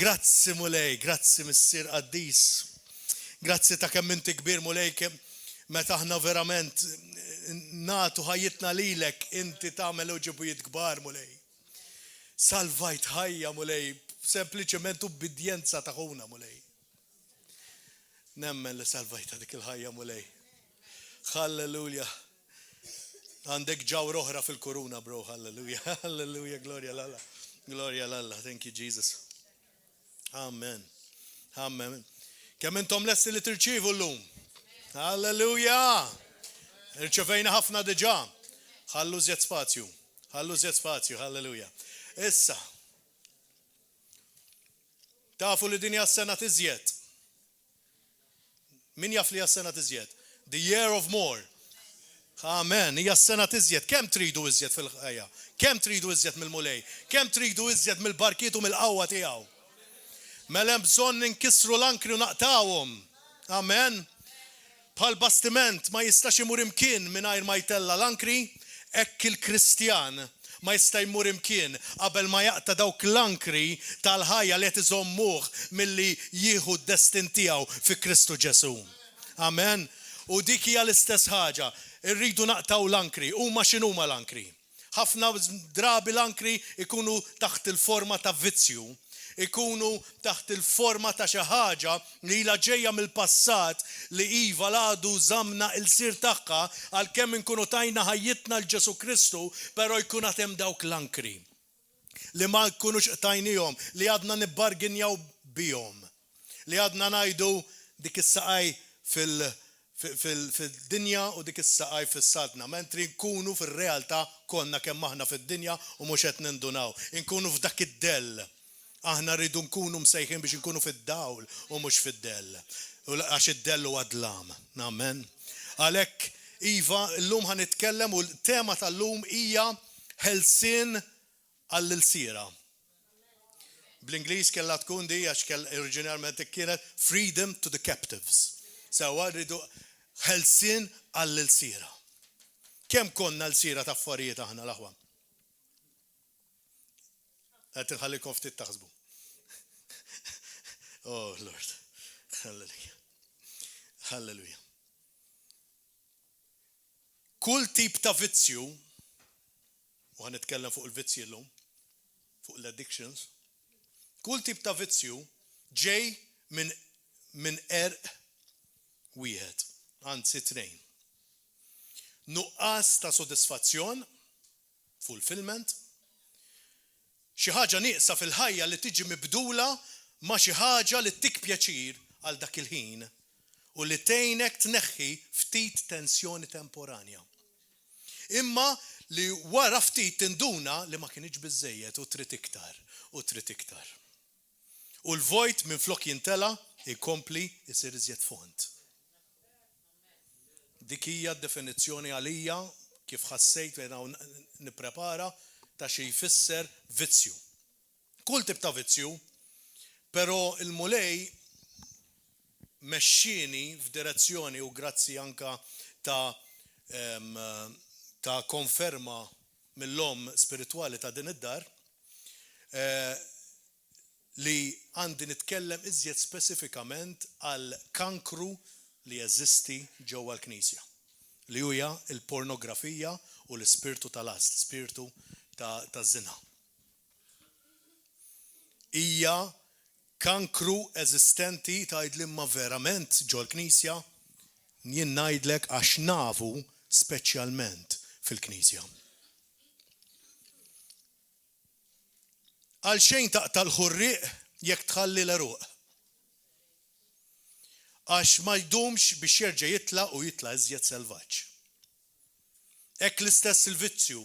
Grazzi mulej, grazzi Missir Qaddis. Grazzi ta' kemm inti kbir mulej, meta aħna verament natu ħajjitna lilek, inti tagħmel uġibijiet kbar mulej. Salvajt ħajja mulej, sempliċement u bidjenza taħuna mulej. Nemmen li salvajta dik il-ħajja mulej. Halleluja. Għandek ġawr oħra fil-kuruna, bro. Halleluja. Halleluja. Gloria l-Allah. Gloria l-Allah. Thank you, Jesus. Amen. Amen. Kemm intom lesti li tirċivu l-lum? Halleluja. Irċevejna ħafna diġà. Ħallu żjed spazju. Ħallu żjed spazju. Halleluja. Issa. Tafu li din hija s-sena tiżjed. Min jaf li hija s-sena tiżjed? The year of more. Amen. Hija s-sena tiżjed. Kemm tridu iżjed fil-ħajja? Kemm tridu iżjed mill-mulej? Kemm tridu iżjed mill-barkiet u mill-qawwa tiegħu? Mela hemm bżonn ninkissru l-ankri u naqtawhom. Amen. Bħal bastiment ma jistax imur imkien mingħajr ma jtella l-ankri, hekk il-Kristjan ma jista' jmur imkien qabel ma jaqta' dawk l-ankri tal-ħajja li qed iżommuh milli jieħu d-destin tiegħu fi Kristu Ġesu. Amen. U dik hija l-istess ħaġa. Irridu naqtaw l-ankri. Huma x'inhuma l-ankri? Ħafna drabi l-ankri ikunu taħt il-forma ta' vizzju. Ikunu taħt il-forma ta' xi ħaġa li ilha ġejja mill-passat li iva l-għadu żamna il-sir tagħha għalkemm inkunu tajna ħajjitna l-Ġesu Kristu, però jkun hemm dawk l-ankri li ma jkunux tajnihom, li għadna nibbarginjaw bihom, li għadna ngħidu dik is-saqaj fil-dinja u dik is-saqaj fis-sadna, mentri nkunu fir-realtà konna kemm aħna fid-dinja u mhux qed nindunaw. Inkunu f'dak id-dell. Aħna rridu nkunu msejħin biex nkunu fid-dawl u mhux fid-dell. Għax id-dell huwa dlam. Amen. Għalhekk iva llum ħanitkellem u l-tema tal-lum hija ħelsien għall-ilsiera. Bl-Ingliż kellha tkun di għax oriġinarment kienet freedom to the captives. Sewa rridu ħelsien għall-ilsiera. Kemm konna l-sira ta' affarijiet aħna l-aħwa? Għet nħallikom ftit taħsbu. Oh, Lord. Halleluja. Halleluja. Kull tip ta' vizzju, u ħanitkellem fuq il-vizzji llum, fuq l-addictions, kull tip ta' vizzju ġej minn wieħed, anzi tnejn. Nuqqas ta' sodisfazzjon, fulfillment, xi ħaġa nieqsa fil-ħajja li tiġi mibdula ma' xi ħaġa li tik pjaċir għal dak il-ħin u li tgħinek tneħħi ftit tensjoni temporanja. Imma li wara ftit tinduna li ma kienx biżejjed u trid iktar u trid iktar. U l-vojt minflok jintela jkompli jsir iżjed font. Dik hija d-definizzjoni għalija kif ħassejt meta nipprepara ta' xi jfisser vizzju. Kull tip ta' vizzju, però il-mulej mexxieni f'direzzjoni u grazzi anka ta' konferma mill-om spiritwali ta' din id-dar li għandi nitkellem iżjed speċifikament għal kankru li jeżisti ġewwa l-Knisja. Li huja il-pornografija u l-ispirtu tal-ast, spiritu ta' zina. Hija kankru eżistenti tgħidli ma verament ġol Knisja jien ngħidlek għax nafu speċjalment fil-Knisja. Għal xejn taqta' l-ħurriq jekk tħalli l-eruq. Għax ma jdumx biex jerġa' jitla' iżjed selvaġġ. Hekk l-istess il-vizzju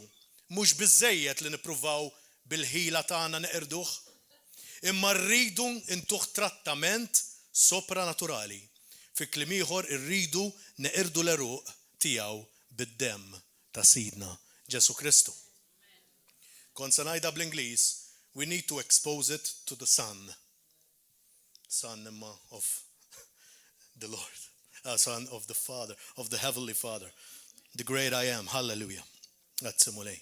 mhux biżżejjed li nippruvaw bil-ħila tagħna neqirduh, imma rridu intuh trattament sopranaturali. Fi kliem ieħor irridu neqirdu l-eruq tiegħu bid-demm ta' Sidna Ġesu Kristu. Kont se ngħidha bl-Ingliż, we need to expose it to the Son. Son imma of the Lord. Son of the Father, of the Heavenly Father. The great I am. Hallelujah. Grazzi mulej.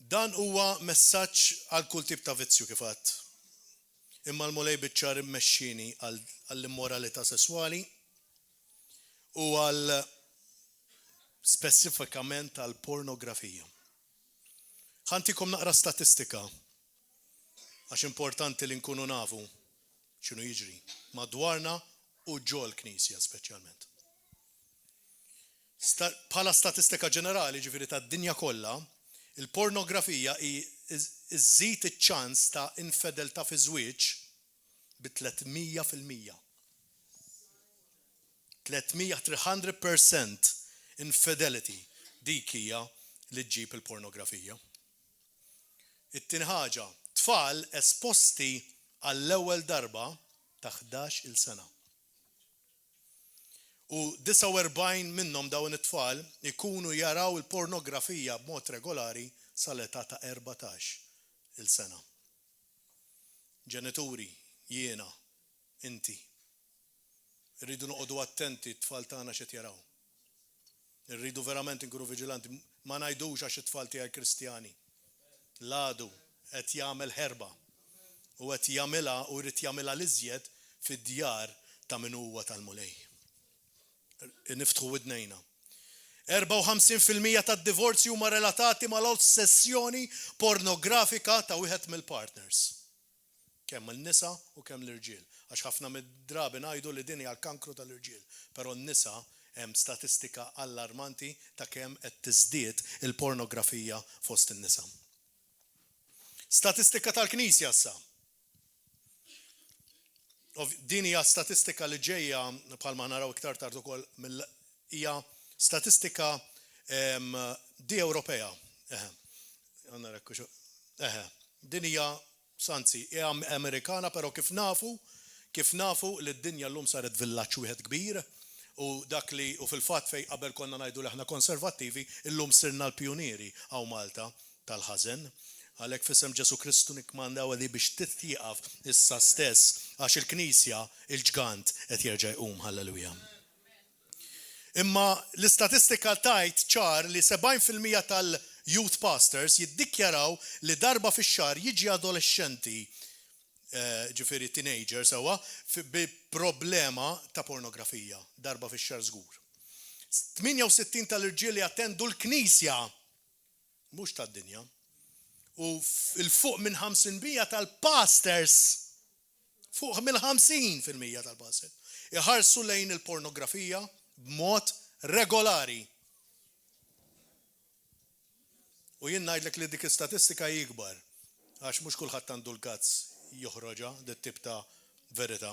Dan huwa messaġġ għal kull tip ta' vizzju kif għadd. Imma l-mulej biċċar immexxini għall-immoralità sesswali u għal specifikament għal pornografija. Ħantikom naqra statistika għax importanti li nkunu nafu x'inhu jiġri madwarna u ġol knisja speċjalment. Bħala statistika ġenerali ġifieri tad-dinja kollha, il-pornografija iżżid iċ-ċans ta' infideltà fi żwieġ bi 300%. 300% infidelity dik hija li ġġib il-pornografija. It-tieni ħaġa, tfal esposti għall-ewwel darba ta' 11-il sena. U 49 minnhom dawn it-tfal ikunu jaraw il-pornografija b'mod regolari sal-età ta' 14-il sena. Ġenituri, jiena, inti. Irridu noqogħdu attenti t-tfal tagħna x'qed jaraw. Irridu verament inkunu viġilanti, ma ngħidux għax it-tfal tiegħi Kristjani. L-għadu qed jagħmel ħerba u qed jagħmilha u jrid jagħmilha l-iżjed fid-djar ta' min huwa tal-mulej. Niftħu widnejna. 54% tad-divorzji huma relatati mal-ossessjoni pornografika ta' wieħed mill-partners. Kemm il-nisa u kemm l-irġiel. Għax ħafna mid-drabi ngħidu li din hija l-kankru tal-irġiel, però n-nisa hemm statistika allarmanti ta' kemm qed tiżdied il-pornografija fost in-nisa. Statistika tal-Knisja issa. Din hija statistika li ġejja bħalma naraw iktar tard ukoll hija statistika di Ewropea. Din hija sanzi hija Amerikana, però kif nafu li d-dinja llum saret villaġġ wieħed kbir u dak li u fil-fatt fejn qabel konna ngħidu li aħna konservattivi, illum sirna l-pjunieri hawn Malta tal-ħażen. Għalhekk f'isem Ġesu Kristu nikmandaw li biex titjieqaf issa stess għax il-Knisja il-ġgant qed jerġa' jqum, halleluja. Imma l-istatistika tajt ċar li 70% tal-youth pastors jiddikjaraw li darba fix-xahar jiġi adolescenti, ġifieri teenagers sewwa, bi problema ta' pornografija, darba fix-xahar żgur. 68 tal-irġiel li attendu l-Knisja mhux tad-dinja. U il-fuq minn 50% tal-pastors, fuq mill-50% tal-pastors, iħarsu lejn il-pornografija b'mod regolari. U jien ngħidlek li dik istatistika jikbar, għax mhux kulħadd għandu l-gazz joħroġha dit-tip ta' verità.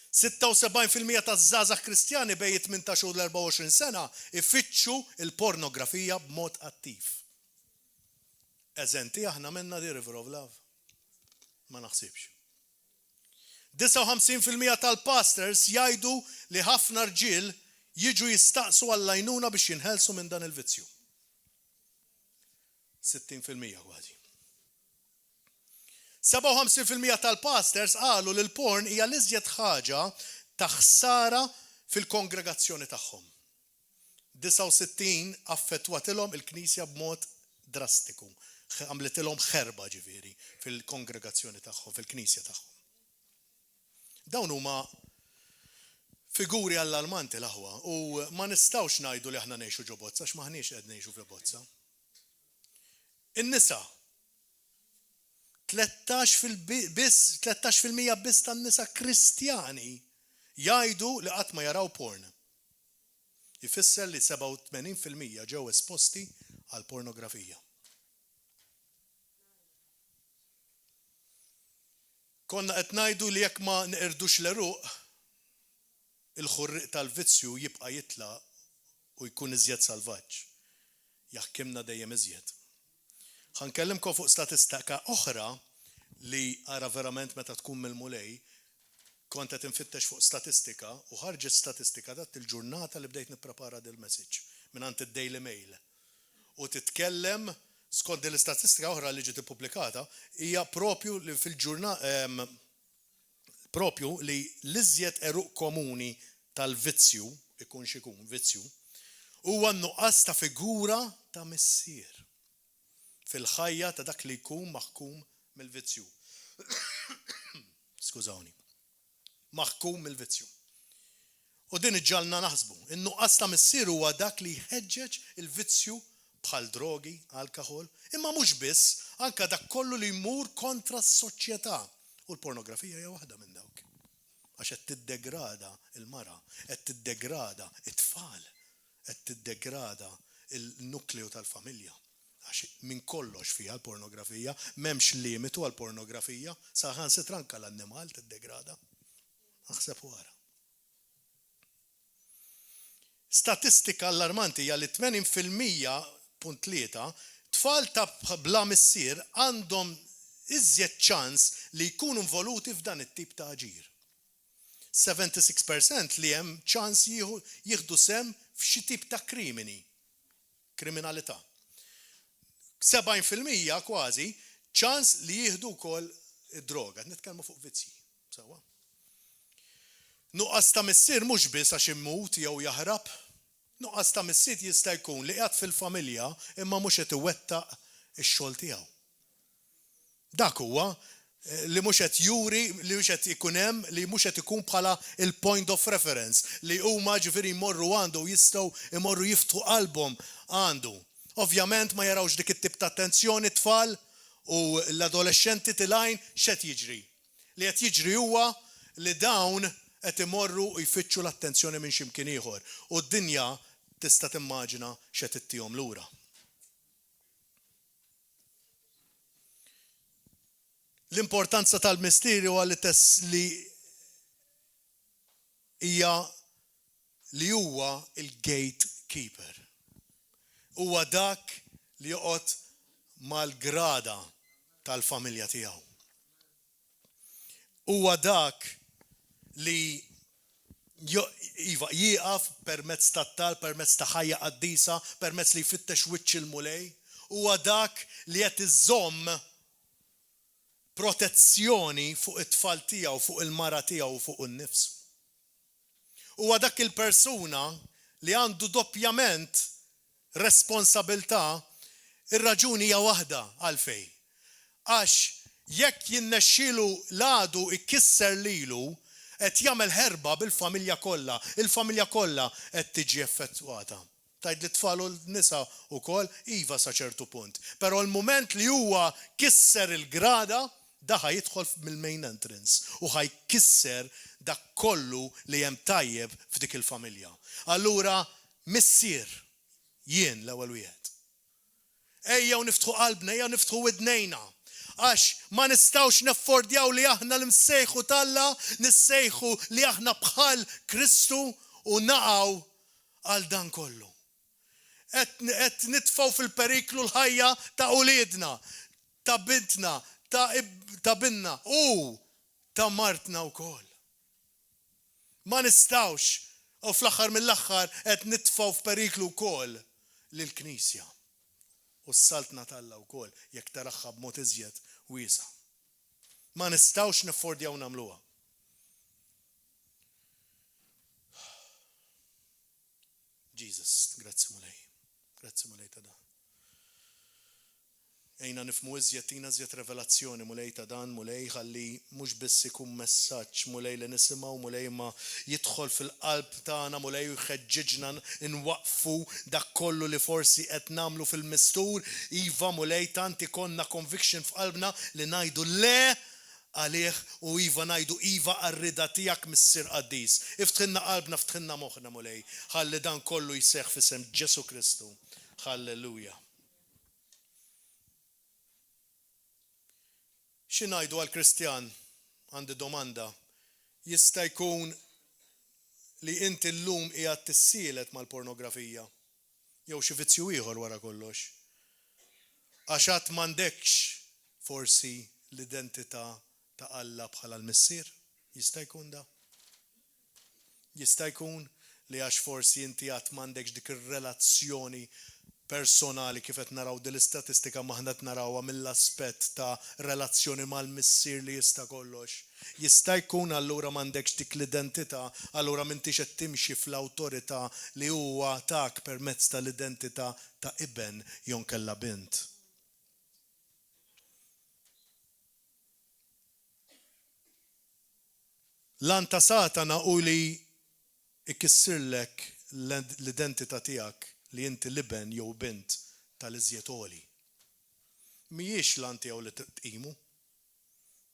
76% taż-żgħażagħ Kristjani bejn 18 u l-24 sena ifittxu il-pornografija b'mod attiv. Eżenti aħna minna di River of Love. Ma naħsibx. 59% tal-pastors jgħidu li ħafna rġiel jiġu jistaqsu għall-għajnuna biex jinħelsu minn dan il-vizzju. 60% kważi. 57% tal-pastors qalu li l-porn hija l-iżjed ħaġa ta' ħsara fil-kongregazzjoni tagħhom. 69 affettwatilhom il-Knisja b'mod drastiku. Għamletilhom ħerba ġifieri fil-kongregazzjoni tagħhom, fil-Knisja tagħhom. Dawn huma figuri allarmanti l-aħwa u ma nistgħux ngħidu li aħna ngħixu ġo bozza għax m'aħniex qed ngħixu fi bozza. In-nisa 13% biss tan-nisa Kristjani jgħidu li qatt ma jaraw porn. Ifisser li 87% ġew esposti għal pornografija. Konna qed ngħidu li jekk ma neqirdux l-eruq, il-ħurriq tal-vizzju jibqa' jitlaq u jkun iżjed salvaġġ. Jaħkimna dejjem iżjed. Ħankellimkom fuq statistika oħra li ara verament meta tkun mill-mulej, kont qed infittex fuq statistika u ħarġet statistika dat il-ġurnata li bdejt nipprepara dil message mingħand id-Daily Mail. U titkellem skont l-istatistika oħra li ġiet ippubblikata hija propju li fil-ġurnata propju li l-iżjed eruq komuni tal-vizzju, ikun xikun vizzju, huwa nuqqas ta' figura ta' missier. fil-ħajja ta' dak li jkun maħkum mill-vizzju. Skużawni. Maħkum mill-vizzju. U din iġġalna naħsbu, in-nuqqas ta' missier huwa dak li jħeġġeġ il-vizzju bħal drogi, alkohol, imma mhux biss, anke dak kollu li jmur kontra s-soċjetà. U l-pornografija hija waħda minn dawk. Għax qed tiddegrada il-mara, qed tiddegrada it-tfal, qed tiddegrada il-nukleu tal-familja. Għax minn kollox fiha l-pornografija, m'hemmx limitu għall-pornografija, saħansitra anke l-annimal tiddegrada. Aħseb wara. Statistika allarmanti hija li 80.3 tfal ta' bla missier għandhom iżjed ċans li jkunu involuti f'dan it-tip ta' aġir. 76% li hemm ċans jieħdu sem f'xi tip ta' kriminalità. 70% kważi ċans li jieħdu wkoll id-droga. Nitkellmu fuq vizzi. Sewa. Nuqqas ta' missier mhux biss għax immut jew jaħrab. Nuqqas ta' missier jista' jkun li qiegħed fil-familja imma mhux qed iwettaq ix-xogħol tiegħu. Dak huwa li mhux qed juri li mhux qed ikun hemm li mhux qed ikun bħala il-point of reference li huma ġifieri jmorru għandu jistgħu imorru jiftħu qalbhom għandu. Ovvjament ma jarawx dik it-tip ta' attenzjoni tfal u l-adolescenti tilajn x'qed jiġri. Li qed jiġri huwa li dawn qed imorru u jfittxu l-attenzjoni minn x'imkien ieħor u d-dinja tista' timmaġina x'qed ittihom lura. L-importanza tal-mistieri huwa li hija li huwa il-gatekeeper. Huwa dak li joqgħod mal-grada tal-familja tiegħu. Huwa dak li jieqaf permezz tat-tal, permezz ta' ħajja qaddisa, permezz li jfittex wiċċ il-mulej. Huwa dak li qed iżomm protezzjoni fuq it-tfal tiegħu, fuq il-mara tiegħu, fuq in-nifs. Huwa dak il-persuna li għandu doppjament responsabilità, ir-raġuni hija waħda għalfejn. Għax jekk jinnexxielu l-għadu ikkisser lilu, qed jagħmel ħerba bil-familja kollha. Il-familja kollha qed tiġi effettwata. Tgħid li tfal u l-nisa wkoll iva sa ċertu punt. Però l-mument li huwa kisser il-grada, daħa jidħol mill-main entrance u ħajkisser dak kollu li hemm tajjeb f'dik il-familja. Allura missier jien l-ewwel wieħed. Ejjew niftħu qalbna, ejjew niftħu widnejna. Għax ma nistgħux neffordjaw li aħna l-msejħu talla, nissejħu li aħna bħal Kristu u naqgħu għal dan kollu. Qed nitfgħu fil-periklu l-ħajja ta' uliedna, ta' bintna, ta' binna u ta' martna wkoll. Ma nistgħux u fl-aħħar mill-aħħar qed nitfgħu f'periklu wkoll lill-Knisja. U s-saltna talla wkoll jekk taraħħa b'mod iżjed wiesa'. Ma nistgħux niffordjaw nagħmluha. Jesus, grazzi mulej. Grazzi mulej ta' dan. Ejna nifmu iżjed tina iżjed revelazzjoni mulej ta' dan, mulej ħalli mhux biss ikun messaġġ mulej li nisimgħu, mulej ma jidħol fil-qalb tagħna, mulej jħeġġiġna nwaqfu dak kollu li forsi qed nagħmlu fil-mistur, iva mulej tant ikonna conviction f'qalbna li ngħidu le għalih u iva ngħidu iva għar-rida tiegħek missier qaddis. Iftħilna qalbna, ftħilna moħħna mulej, ħalli dan kollu jseħħ f'isem Ġesu Kristu. Halleluja. X'ingħidu għall-Kristjan għandi domanda. Jista' jkun li inti llum qiegħed tissielet mal-pornografija jew xi vizzju ieħor wara kollox. Għax għad m'għandekx forsi l-identità ta' Alla bħala l-missier. Jista' jkun da. Jista' jkun li għax forsi inti għad m'għandekx dik ir-relazzjoni personali kif qed naraw din l-istatistika maħna qed narawha mill-aspett ta' relazzjoni mal-missier li jista' kollox. Jista' jkun allura m'għandekx dik l-identità, allura m'intix qed timxi fl-awtorità li huwa tak permezz tal-identità ta' iben jew kellha bint. Lan ta' Satana u li ikissirlek l-identità tiegħek li inti liben jew bint tal-iżjed għoli. Mhijiex lan tiegħu li tqimu.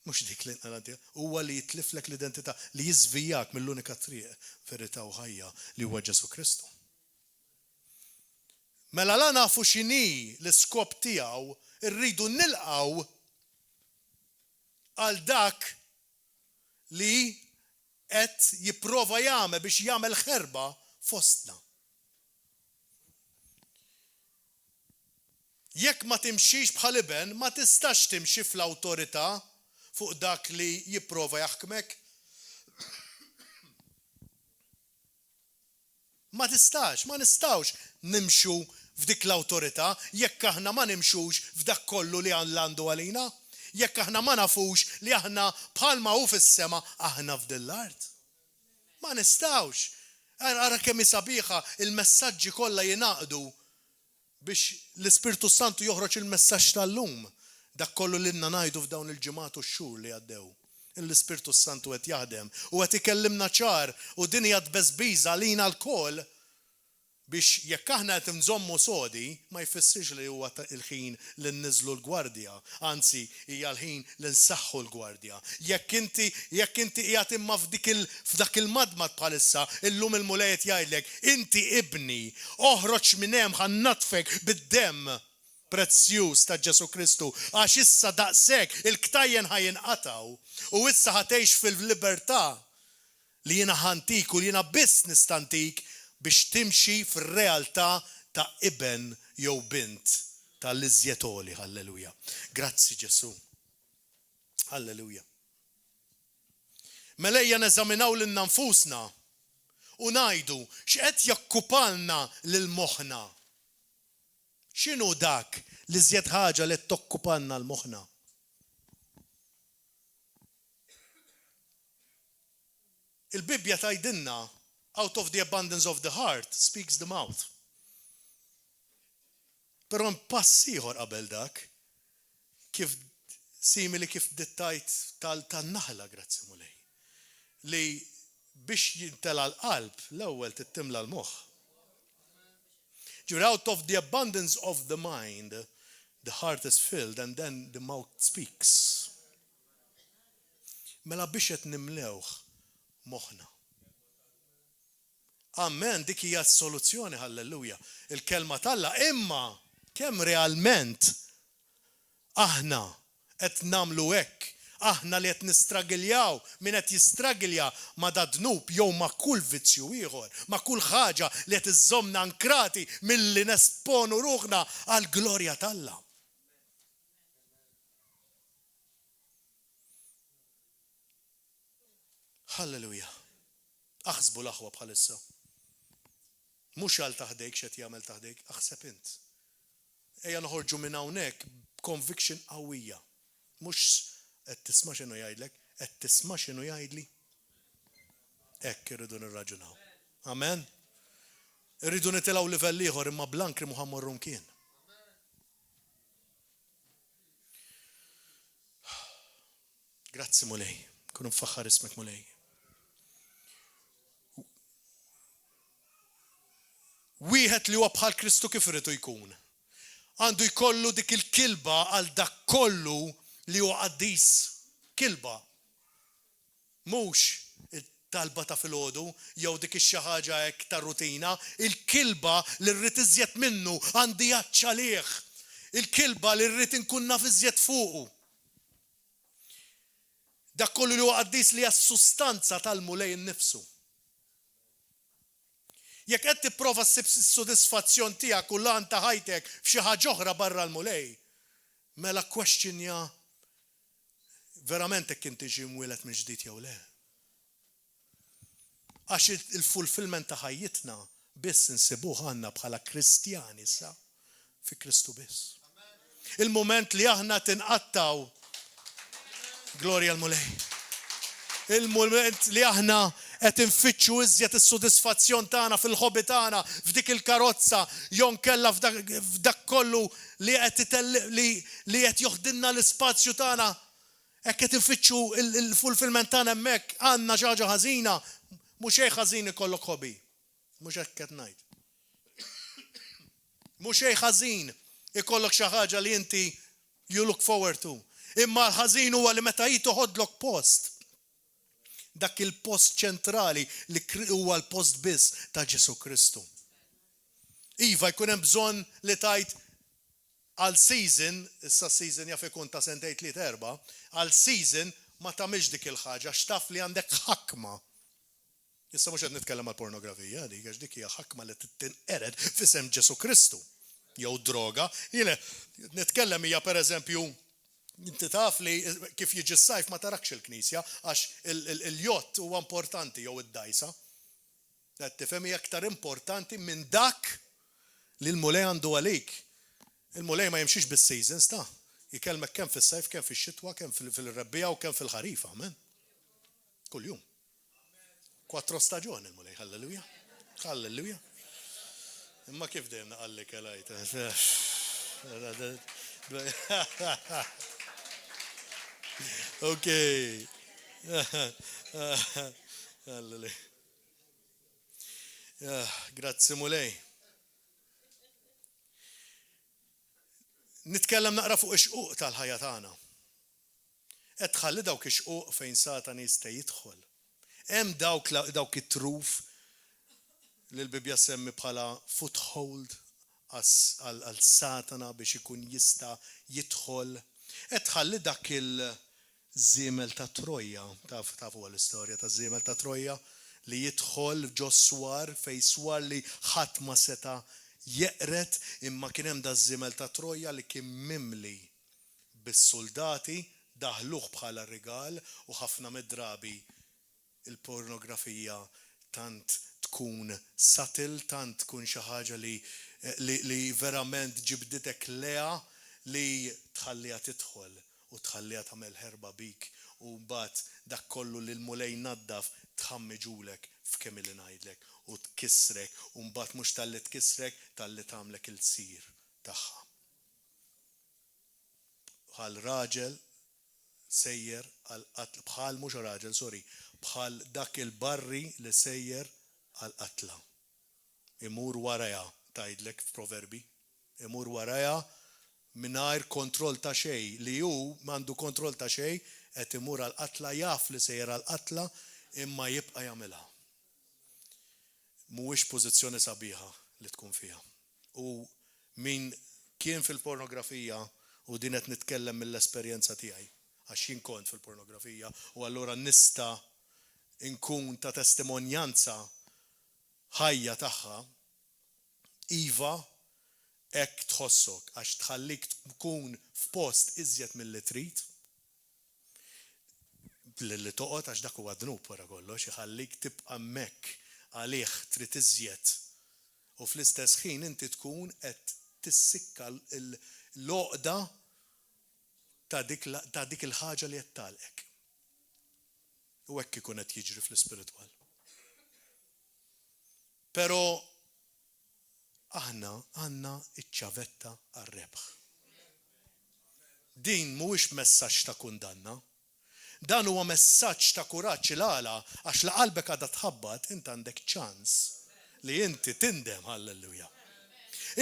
Mhux dik lan tiegħu. Huwa li jitliflek l-identità li jiżvijak mill-unika triq verità u ħajja li huwa Ġesu Kristu. Mela la nafu x'inhi l-iskop tiegħu, irridu nilqgħu għal dak li qed jipprova jagħmel biex jagħmel ħerba fostna. Jekk ma timxix bħal iben, ma tistax timxi fl-awtorità fuq dak li jipprova jaħkmek. Ma nistawx nimxu f'dik l-awtorità jekk aħna ma nimxux f'dak kollu li għandu għalina. Jekk aħna ma nafux li aħna bħalma hu fis-sema aħna f'din l-art. Ma nistawx. Ara kemm sabiħa il-messaġġi kollha jingħaqdu biex l-Ispirtu Santu joħroġ il-messaġġ tal-lum. Dak kollu li ngħidu f'dawn il-ġimgħat u x-xhur li għaddew. L-Ispirtu Santu qed jaħdem u qed ikellimna ċar u din hija tbeżbiża lina l-koll biex jekk aħna qed nżommu sodi ma jfissirx li huwa l-ħin li nniżlu l-gwardja, anzi hija l-ħin li nsaħħu l-gwardja. Jekk inti qiegħed imma f'dak il-madmad bħalissa, illum il-mulejt jgħidlek, inti ibni, oħroġ minn hemm ħannatfek bid-demm prezzjuż ta' Ġesu Kristu, għax issa daqshekk il-ktajjen ħajinqataw u issa ħatgħix fil-libertà li jiena ħantik u li jiena biss nistantik biex timxi fir-realtà ta' iben jew bint tal-iżjed għoli. Halleluja. Grazzi Ġesu. Halleluja. Melejja neżaminaw lil nfusna u ngħidu x'qed jokkupalna lil moħħna. X'inhu dak li żjed ħaġa li tokkupanna l-moħħna? Il-Bibja tgħidilna out of the abundance of the heart speaks the mouth. Però pass ieħor qabel dak kif simili kif dittajt tan-naħla grazzi mulej. Li biex jintela l-qalb l-ewwel tittimla l-moħħ. Out of the abundance of the mind, the heart is filled and then the mouth speaks. Mela biex qed nimlewh moħħna. Amen, dik hija s-soluzzjoni, halleluja. Il-kelma talla, imma kemm realment aħna qed nagħmlu hekk, aħna li qed nistragiljaw, min qed jistragilja ma' dadnub jew ma' kull vizzju ieħor, ma' kull ħaġa li qed iżommna ankrati milli nesponu ruħna għall glorja talla. Halleluja. Aħsbu l-aħwa bħalissa. Mhux għal taħdejk x'qed jagħmel taħdejk, aħseb int. Ejja noħorġu minn hawnhekk conviction qawwija. Mhux qed tisma' x'inhu jgħidlek, qed tisma' x'inhu jgħidli. Hekk irridu nirraġunaw. Amen. Irridu nitilgħu livell ieħor imma blankri mu ħammorru mkien. Grazzi mulej. Kun nfaħħar ismek mulej. Wieħed li huwa bħal Kristu kif irid jkun. Għandu jkollu dik il-kilba għal dak kollu li huwa qaddis. Kilba. Mhux it-talba ta' filgħodu jew dik ix-xi ħaġa hekk ta' rutina, il-kilba li rrid iżjed minnu għandi jaċċ għalih. Il-kilba li rrid inkun naf iżjed fuqu. Dak kollu li huwa qaddis li hija s-sustanza tal-mulej innifsu. Jekk qed tipprova ssib is-sodisfazzjon tiegħek u lan ta' ħajtek f'xi ħaġa oħra barra l-mulej, mela kwestjonja verament hekk inti ġie mwieled minn ġdid jew le. Għax il-fulfillment ta' ħajjitna biss insibuh għandna bħala Kristjani sa fi Kristu biss. Il-mument li aħna tinqattaw glorja l-mulej. Il-mument li aħna qed infittxu iżjed is-sodisfazzjon tagħna fil-ħobi tagħna f'dik il-karozza jew nkella f'dak kollu li qed joħdilna l-ispazju tagħna. Hekk qed infittxu il-fulfillment tagħna hemmhekk għandna xi ħaġa ħażina, mhux xejn ħażin ikollok hobby. Mhux hekk qed ngħid. Mhux xejn ħażin ikollok xi ħaġa li inti you look forward to. Imma l-ħażin huwa li meta jitoħodlok post. Dak il-post ċentrali li huwa l-post biss ta' Ġesu Kristu. Iva jkun hemm bżonn li tajt għal season, issa season jaf ikun ta' sentejn 3-4, għal season ma tagħmilx dik il-ħaġa x'taf li għandek ħakma. Issa mhux qed nitkellem għal pornografija dik għax dik hija ħakma li tinqered f'isem Ġesu Kristu. Jew droga, jiena nitkellem hija pereżempju inti taf li kif jiġi s-sajf ma tarakx il-knisja għax il-jott huwa importanti jew id-dajsa. Qed tifhem hija aktar importanti minn dak li l-mulej għandu għalik. Il-mulej ma jimxiex bis-seasons ta' jikellmek kemm fis-sajf, kemm fix-xitwa, kemm fil-rebbija u kemm fil-ħarifa, amen. Kuljum. 4 staġuni il-mulej, halleluja. Halleluja. Imma kif dejjem naqalli kelajt. Okay. Halleluja. Grazzi mulej. Nitkellem naqra fuq ix-xquq tal-ħajja tagħna. Qed tħalli dawk ix-xquq fejn Satan jista' jidħol. Hemm dawk it-truf li l-Bibja semmi bħala foothold għal Satana biex ikun jista' jidħol. Qed tħalli dak il-żiemel ta' Trojja, tafu l-istorja ta' żiemel ta' Trojja li jidħol ġo swar fejn swar li ħadd ma seta' jeqret imma kien hemm daż-żiemel ta' Trojja li kien mimli bis-soldati daħluh bħala rigal u ħafna mid-drabi il-pornografija tant tkun satil, tant tkun xi ħaġa li verament ġibditek leha li tħallija tidħol u tħallija tagħmel ħerba bik u mbagħad dak kollu li l-mulej naddaf tħammiġulek f'kemm li ngħidlek u tkissrek u mbagħad mhux talli tkissrek talli tagħmlek il-sir tagħha. Bħal raġel sejjer għal qatl bħal mhux raġel, sorry, bħal dak il-barri li sejjer għal qatla. Imur warajha tgħidlek f'Proverbi. Imur warajha mingħajr kontroll ta' xejn li hu m'għandu kontroll ta' xejn qed imur għal qatla jaf li sejjer għal qatla imma jibqa' jagħmilha. Mhuwiex pożizzjoni sabiħa li tkun fiha. U min kien fil-pornografija u din qed nitkellem mill-esperjenza tiegħi għax jien kont fil-pornografija u allura nista' inkun ta' testimonjanza ħajja tagħha iva hekk tħossok għax tħallik tkun f'post iżjed milli trid li toqgħod għax dak huwa dnub wara kollox iħallik tibqa' hemmhekk għalih trid iżjed u fl-istess ħin inti tkun qed tissikka l-għoqda ta' dik il-ħaġa li qed tagħlqek. U hekk ikun qed jiġri fl-ispiritwal. Però aħna għandna iċ-ċavetta għar-rebħ. Din mhuwiex messaġġ ta' kundanna. Dan huwa messaġġ ta' kuraġġ il-għala għax la qalbek għadha tħabbat int għandek ċans li inti tindem halleluja.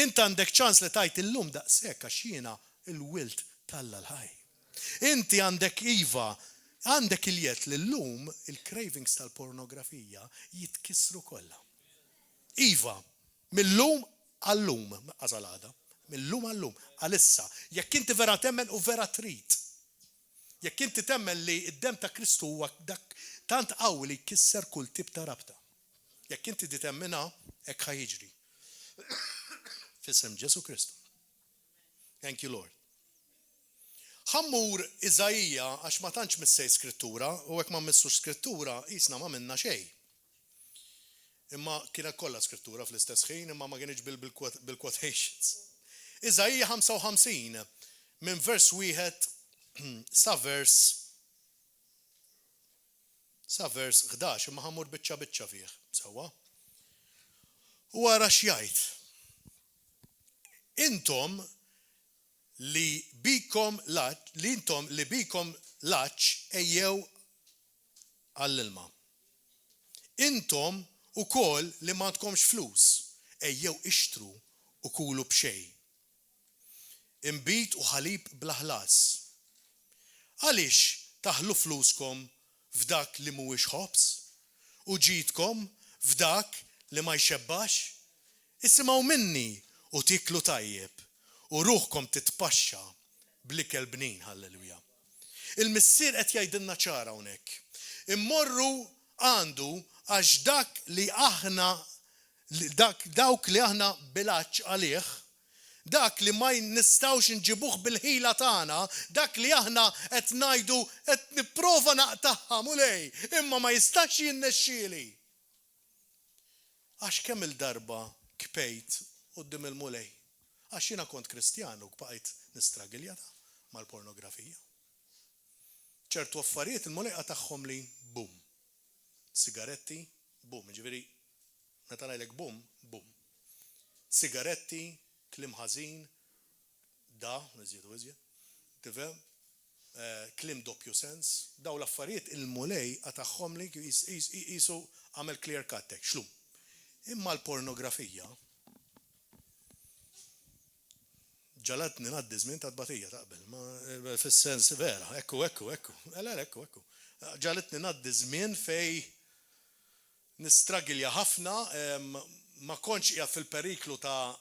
Int għandek ċans li tajt illum daqshekk għax jiena il-wilt Alla l-ħaj. Inti għandek iva, għandek il-jiet li l-lum il-cravings tal-pornografija jitkissru kollha. Iva, mill-lum għall-lum, għazalada, mill-lum għall-lum, għalissa, jekk inti vera temmen u vera trid. Jekk inti temmen li id-dem ta' Kristu huwa dak tant qawwi li jkisser kull tip ta' rabta. Jekk inti titemmina, hekk ħajjiġri. F'isem Ġesu Kristu. Thank you, Lord. Ħammur Iżajija għax ma tantx missej skrittura u hekk ma missux skrittura qisna ma minna xejn. Imma kienet kollha skrittura fl-istess ħin imma ma kienx bil-quotations. Iżajija 55 minn vers wieħed sa vers 11 imma ħammur biċċa fih sewwa. U wara x'jgħid. Intom li intom li bikom laċ ejjew għall-ilma. Intom ukoll li ma tkomx flus ejjew ixtru u kulu b'xejn. Imbit u ħalib bla ħlas. Għaliex taħlu fluskom f'dak li mhuwiex ħobs u ġidkom f'dak li ma jxebbax? Isimgħu minni u tiklu tajjeb u ruħkom titpaxxa bl-ikel bnin, halleluja. Il-missier qed jgħidilna ċara hawnhekk. Immorru għandu għax dawk li aħna bilaċ għalih, dak li ma nistgħux nġibuh bil-ħila tagħna, dak li aħna qed ngħidu qed nipprova naqtaħħa mulej, imma ma jistax jinnexxieli. Għax kemm il-darba kpejt quddiem il-mulej. Għax jiena kont Kristjan u bqajt nistragilja mal-pornografija. ċertu affarijiet il-mulej qataħħom li bum. Sigaretti, bum. Ġifieri, meta ngħidlek bum, bum. Sigaretti, kliem ħażin, iżjed u iżjed. Tifhem? Kliem doppju sens. Daw l-affarijiet il-mulej qataħħom li qisu għamel clear cut xlu. Imma l-pornografija ġalatni ngħaddi żmien ta' tbatija taqbel, ma fis-sens vera, ekku. Ġalatni ngħaddi żmien fej nistragilja ħafna, ma kontx qiegħed fil-periklu ta'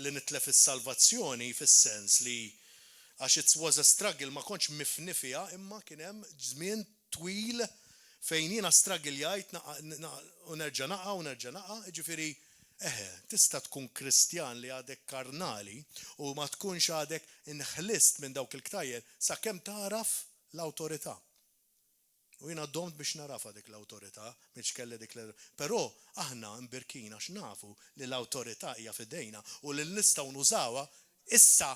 li nitlef is-salvazzjoni fis-sens li għax it was a struggle ma kontx mifnifija, imma kien hemm żmien twil fejn jiena stragiljajt u nerġa' naqa', ġifieri tista' tkun Kristjan li għadek karnali u ma tkunx għadek inħlist minn dawk il-ktajjer sakemm taraf l-awtorità. U jiena domt biex naraf dik l-awtorità, biex kelli dik però aħna mbirkina x'nafu li l-awtorità hija f'idejna u li nistgħu nużawha issa.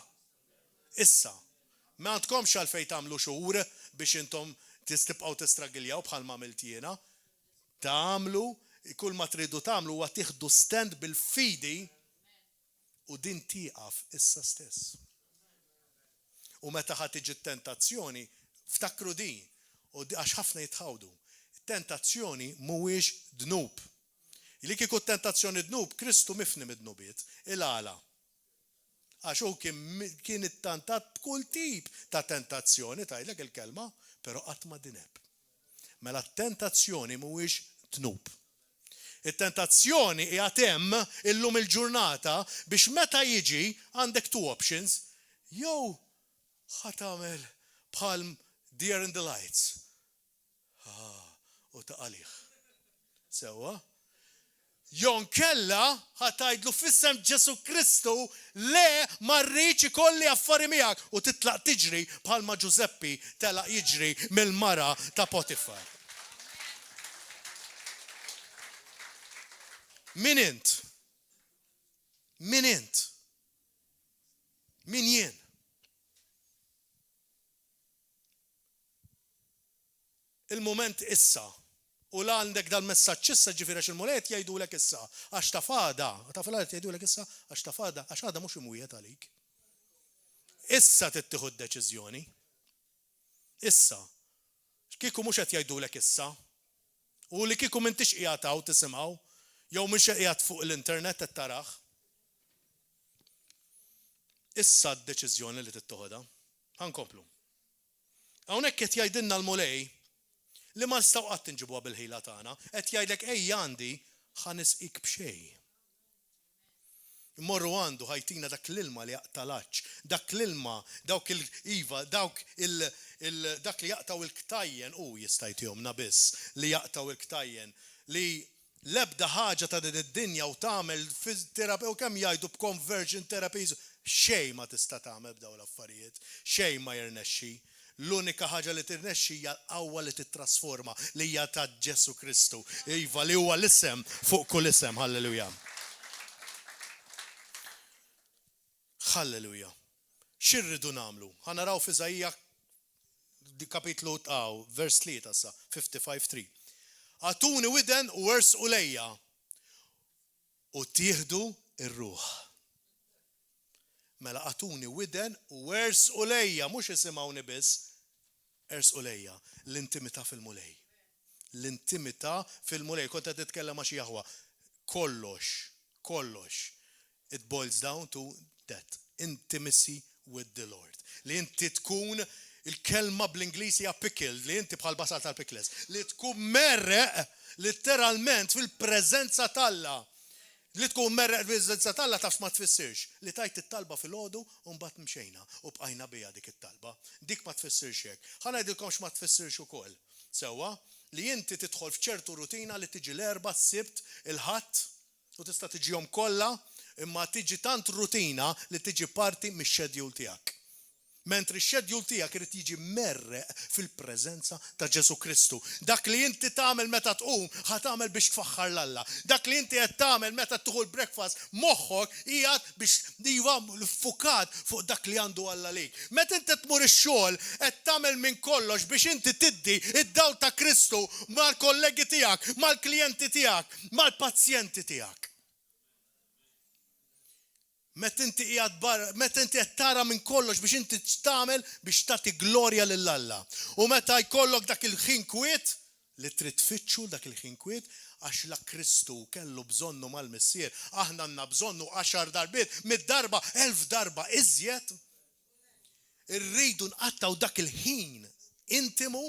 Ma għandkomx għalfejn tagħmlu xhur biex intom tibqgħu tistragiljaw bħalma għamilt jiena. Tagħmlu kull ma tridu tagħmlu huwa tieħdu stand bil-fidi u din tieqaf issa stess. U meta ħadd tiġi t-tentazzjoni, ftakru din, u għax ħafna jitħawdu. Tentazzjoni mhuwiex dnub. Li kieku t-tentazzjoni dnub, Kristu mifni mid-dnubiet, il-għala. Għax hu kien ittantat b'kull tip ta' tentazzjoni, tgħidlek il-kelma, però qatt ma dineb. Mela t-tentazzjoni mhuwiex dnub. Il-tentazzjoni hija hemm illum il-ġurnata biex meta jiġi għandek two options, jew ħadd tagħmel bħal Deer in the Lights. U taqalih. Sewwa? Jon kella ħatajdlu fissem Ġesu Kristu le ma rridx ikolli affari miegħek u titlaq tiġri bħalma Giuseppi telaq jiġri mill-mara ta' Potifar. Min int? Min jien? Il-moment issa. U la għandek dal-messaġġ issa ġifieri il-mulet jgħidulek issa. Għax ta' fada. Ta' fil-għalet jgħidulek issa. Għax ta' fada. Għax għada mhux imwiet għalik. Issa tittieħu d-deċiżjoni. Issa. Kieku mhux qed jgħidulek issa. U li kieku m'intix qiegħed hawn tisimgħu. Jew mhux qiegħed fuq l-internet qed taraħ. Issa d-deċiżjoni li tittieħodha. Ħankomplu. Hawnhekk qed jgħidilna l-mulej li ma nistgħu qatt inġibuha bil-ħila tagħna, qed jgħidlek ejja għandi ħanisqik b'xejn. Immorru għandu ħajtina dak l-ilma li jaqtalax, dak l-ilma, dak li jaqtaw il-ktajjen, jista' jtihomna biss li jaqtaw il-ktajjen, li l-ebda ħaġa ta' din id-dinja u tagħmel terapija u kemm jgħidu b'conversion therapies xejn ma tista' tagħmel b'daw l-affarijiet, xejn ma jirnexxi. L-unika ħaġa li tirnexxi hija l-qawwa li titrasforma li hija ta' Ġesu Kristu. Iva li huwa l-isem fuq kull isem, halleluja. Halleluja. X'irridu nagħmlu? Ħanaraw f'Iżajja kapitlu vers 3 sa 55:3. Għatuni widen u wersqu lejja u tieħdu ir-ruħ. Mela għatuni widen u ersqu lejja, mhux isimgħuni biss, ersqu lejja l-intimità fil-mulej. L-intimità fil-mulej, kont qed titkellem ma' xi jaħwa. Kollox. It boils down to that. Intimacy with the Lord. Li inti tkun il-kelma bl-Ingliż hija pickled, li inti bħal basal tal-pickles. Li tkun merreq literalment fil-preżenza talla. Li tkun merreq fil-preżenza talla taf ma tfissirx. Li tajt it-talba fil-ħodu u mbagħad mxejna u bqajna biha dik it-talba. Dik ma tfissirx hekk. Ħa ngħidilkomx ma tfissirx ukoll. Sewwa li inti tidħol f'ċertu rutina li tiġi l-erba' s-sibt il-ħadd u tista' tiġihom kollha, imma tiġi tant rutina li tiġi parti mix-schedule tiegħek. Mentri x-schedule tiegħek irid jiġi merreq fil-preżenza ta' Ġesu Kristu. Dak li inti tagħmel meta tqum ħa tagħmel biex tfaħħar l-Alla. Dak li inti qed tagħmel meta tieħu l-breakfast moħħok qiegħed biex diva fukat fuq dak li għandu Alla lik. Meta inti tmur ix-xogħol qed tagħmel minn kollox biex inti tiddi id-dawl ta' Kristu mal-kollegi tiegħek, mal-klijenti tiegħek, mal-pazjenti tiegħek. Meta inti qed tara minn kollox biex inti tagħmel biex tagħti glorja lill-Alla. U meta jkollok dak il-ħin kwiet li trid tfittxu dak il-ħin kwiet għax la Kristu kellu bżonnu mal-missier, aħna għandna bżonnu 10 darbiet, mid-darba 1000 darba iżjed. Irridu nqattaw dak il-ħin intimu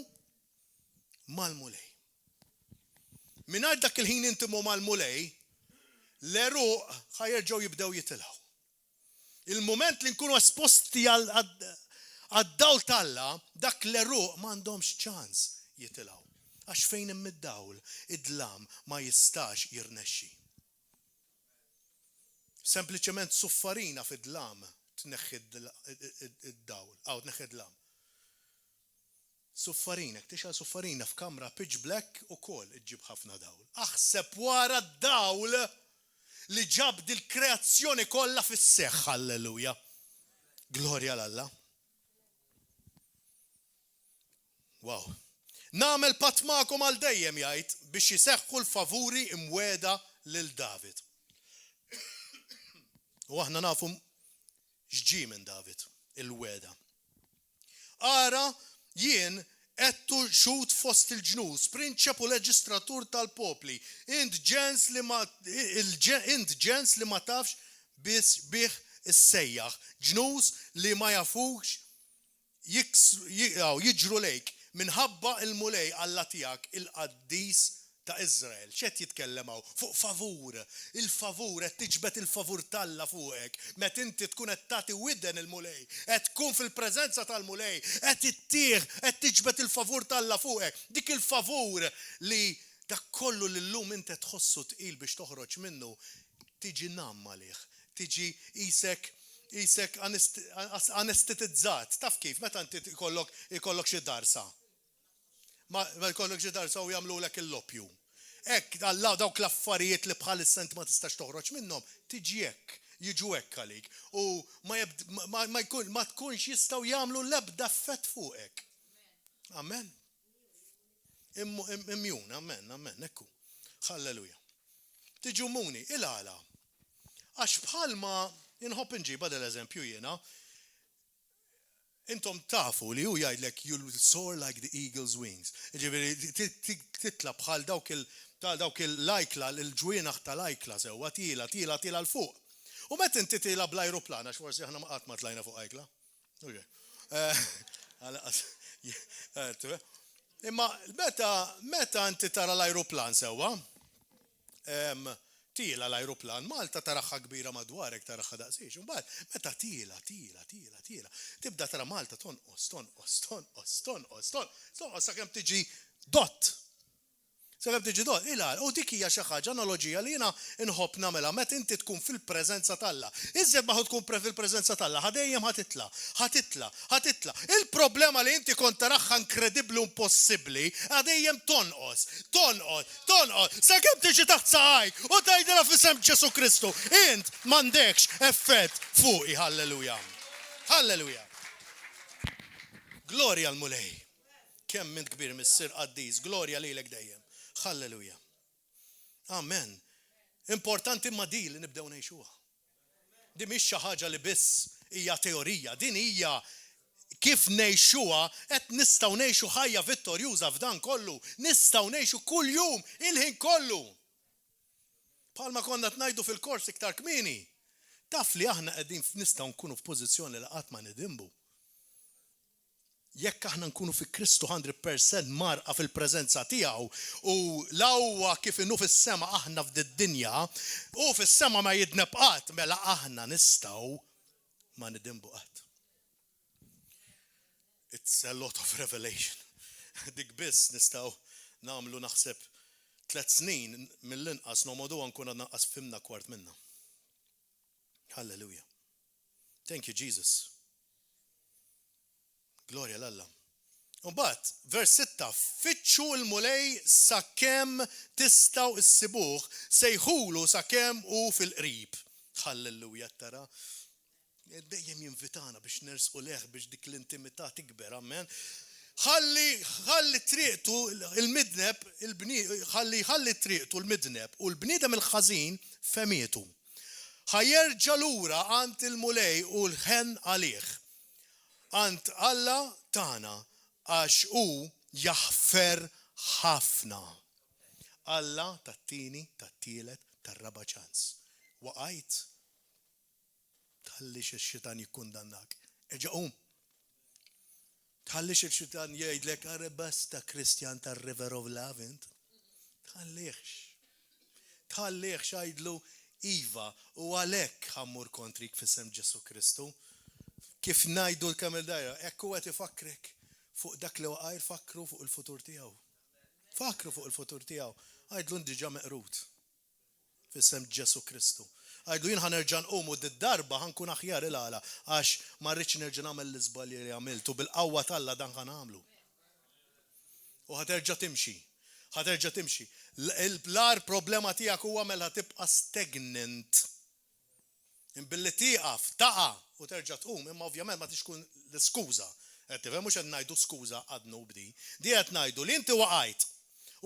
mal-mulej. Mingħajr dak il-ħin intimu mal-mulej, l-eruq ħajerġgħu jibdew jitilgħu. Il-moment li nkunu esposti għad-dawl talla, dak l-eruq m'għandhomx ċans jitilgħu. Għax fejn hemm id-dawl, id-dlam ma jistax jirnexxi. Sempliċement suffarina fid-dlam tneħħi id-dawl, tneħħi d-dlam. Suffarina, tixal suffarina f'kamra pitch black ukoll iġġib ħafna dawl. Aħseb wara d-dawl li ġab dil-kreazzjoni kollha fis-seħħ, halleluja. Glorja l-Alla. Wow. Nagħmel patt magħkom għal dejjem jgħid biex jiseħħu l-favuri imweda lil David. U aħna nafu x'ġie minn David, il-weda. Ara jien ettu xut fost il-ġnus, prinċep u leġistratur tal-popli, int ġens li ma tafx bih is-sejjaħ, ġnus li ma jafux jiġru lejk minħabba il-mulej Alla tiegħek il-qaddis ta' Izrael. X'qed jitkellemaw fuq favur. Il-favur qed tiġbed il-favur talla fuqek. Meta inti tkun qed tagħti widden il-mulej, qed tkun fil-preżenza tal-mulej, qed tiġbed il-favur talla fuqek. Dik il-favur li dak kollu li llum inti tħossu tqil biex toħroġ minnu tiġi nam għalih. Tiġi isek anestetizzat. Taf kif meta inti ikollok xi darsa. Ma jkollok xi darsa u jagħmlulek il-lopju. Hekk Alla dawk l-affarijiet li bħalissa int ma tistax toħroġ minnhom, tiġi hekk, jiġu hekk għalik. U ma tkunx jistgħu jagħmlu l-ebda effett fuqek. Amen. Immjun, amen, ekku. Halleluja. Tiġu muni, il-għala. Għax bħalma inħobb inġiba dal-eżempju jiena, intom tafu li hu jgħidlek you'll soar like the eagle's wings. Ġifieri titla bħal dawk il-lajkla, il-ġwienaħ tal-ajkla sewwa tila l fuq. U meta inti tila bl-ajruplan għax forsi aħna qatt ma tlajna fuq ajkla. Imma meta inti tara l-ajruplan sewwa, tila l-ajruplan, Malta taraħħa kbira madwarek, taraħħa daqsiex. Imbagħad meta tila, tibda tara Malta tonqos sakemm tiġi dott. U dik hija xi ħaġa analoġija li jiena inħobb nagħmilha meta inti tkun fil-preżenza t'Alla. Iżjed ma tkun fil-preżenza t'Alla, ħadejjem ħatitla. Il-problema li inti kont taraħħa inkredibbli u impossibbli, ħadejjem tonqos. Sakemm tiġi taħt saqajk u tgħidilha f'isem Ġesu Kristu, int m'għandekx effett fuqi, halleluja. Halleluja. Glorja l-mulej. Kemm int kbir mis-sir qaddis, glorja lilek dejjem. Halleluja. Amen. Importanti ma di li nibdew ngħixuha. Di mhix xi ħaġa li biss hija teorija, din hija kif ngħixuha qed nistgħu ngħixu ħajja vittorjuża f'dan kollu, nistgħu ngħixu kuljum il-ħin kollu. Bħalma konna tnajdu fil-kors iktar kmieni. Taf li aħna qegħdin nistgħu nkunu f'pożizzjoni li qatt ma nidimbu. Jekk aħna nkunu fi Kristu 100% marqa fil-preżenza tiegħu u l-awwa kif inhu fis-sema aħna f'did-dinja u fis-sema ma jidneb qatt mela aħna nistgħu ma nidimbu qatt. It's a lot of revelation. Dik biss nistgħu nagħmlu naħseb 3 snin mill-inqas nomodu nkun naqqas fimna kwart minna. Hallelujah. Thank you, Jesus. Gloria l-Alla. Umbat, vers 6, fitxu l-mulej sakemm tistgħu issibuh, sejħulu sakemm u fil-qrib. Halleluja tara. Dejjem jinvitana biex nersqu leħ biex dik l-intimità tikber, amen. Ħalli triqtu il-midneb, ħalli triqtu il-midneb u l-bniedem il-ħażin femietu. Ħajerġa' lura għand il-mulej u l-ħen għalih. Ant Alla tana għax u jaħfer ħafna. Alla tat-tieni, tat-tielet, tar-raba' ċans. Waqajt. Tħallix il-xitan jikkundannak. Erġa' qum. Tħallix il-xitan jgħidlek basta Kristjan tar-River of Lavent. Tħallix. Tħallix għajdlu Iva u għalhekk ħammur kontrik f'isem Ġesu Kristu. Kif ngħidu l-kamel dajra, hekk huwa tifakrek fuq dak li waqajr fakru fuq il-futur tiegħu. Fakru fuq il-futur tiegħu. Għajdlu diġà meqrut f'isem Ġesu Kristu. Għajdlu jien ħanerġa' nqumu d-darba ħankun aħjar il-għala għax ma rridx nerġa' nagħmel l-iżbalji li għamiltu bil-qawwa t'Alla dan ħanagħmlu. U ħaterġa' timxi. Ħaterġa' timxi. L-ar problema tiegħek huwa mela tibqa' stagnant. Imbilli tieqaf, taqa' u terġa' tqum, imma ovvjament ma tixkun l-skuża. Qed tifhem mhux qed ngħidu skuża għadnu bdi. Di qed ngħidu li inti waqajt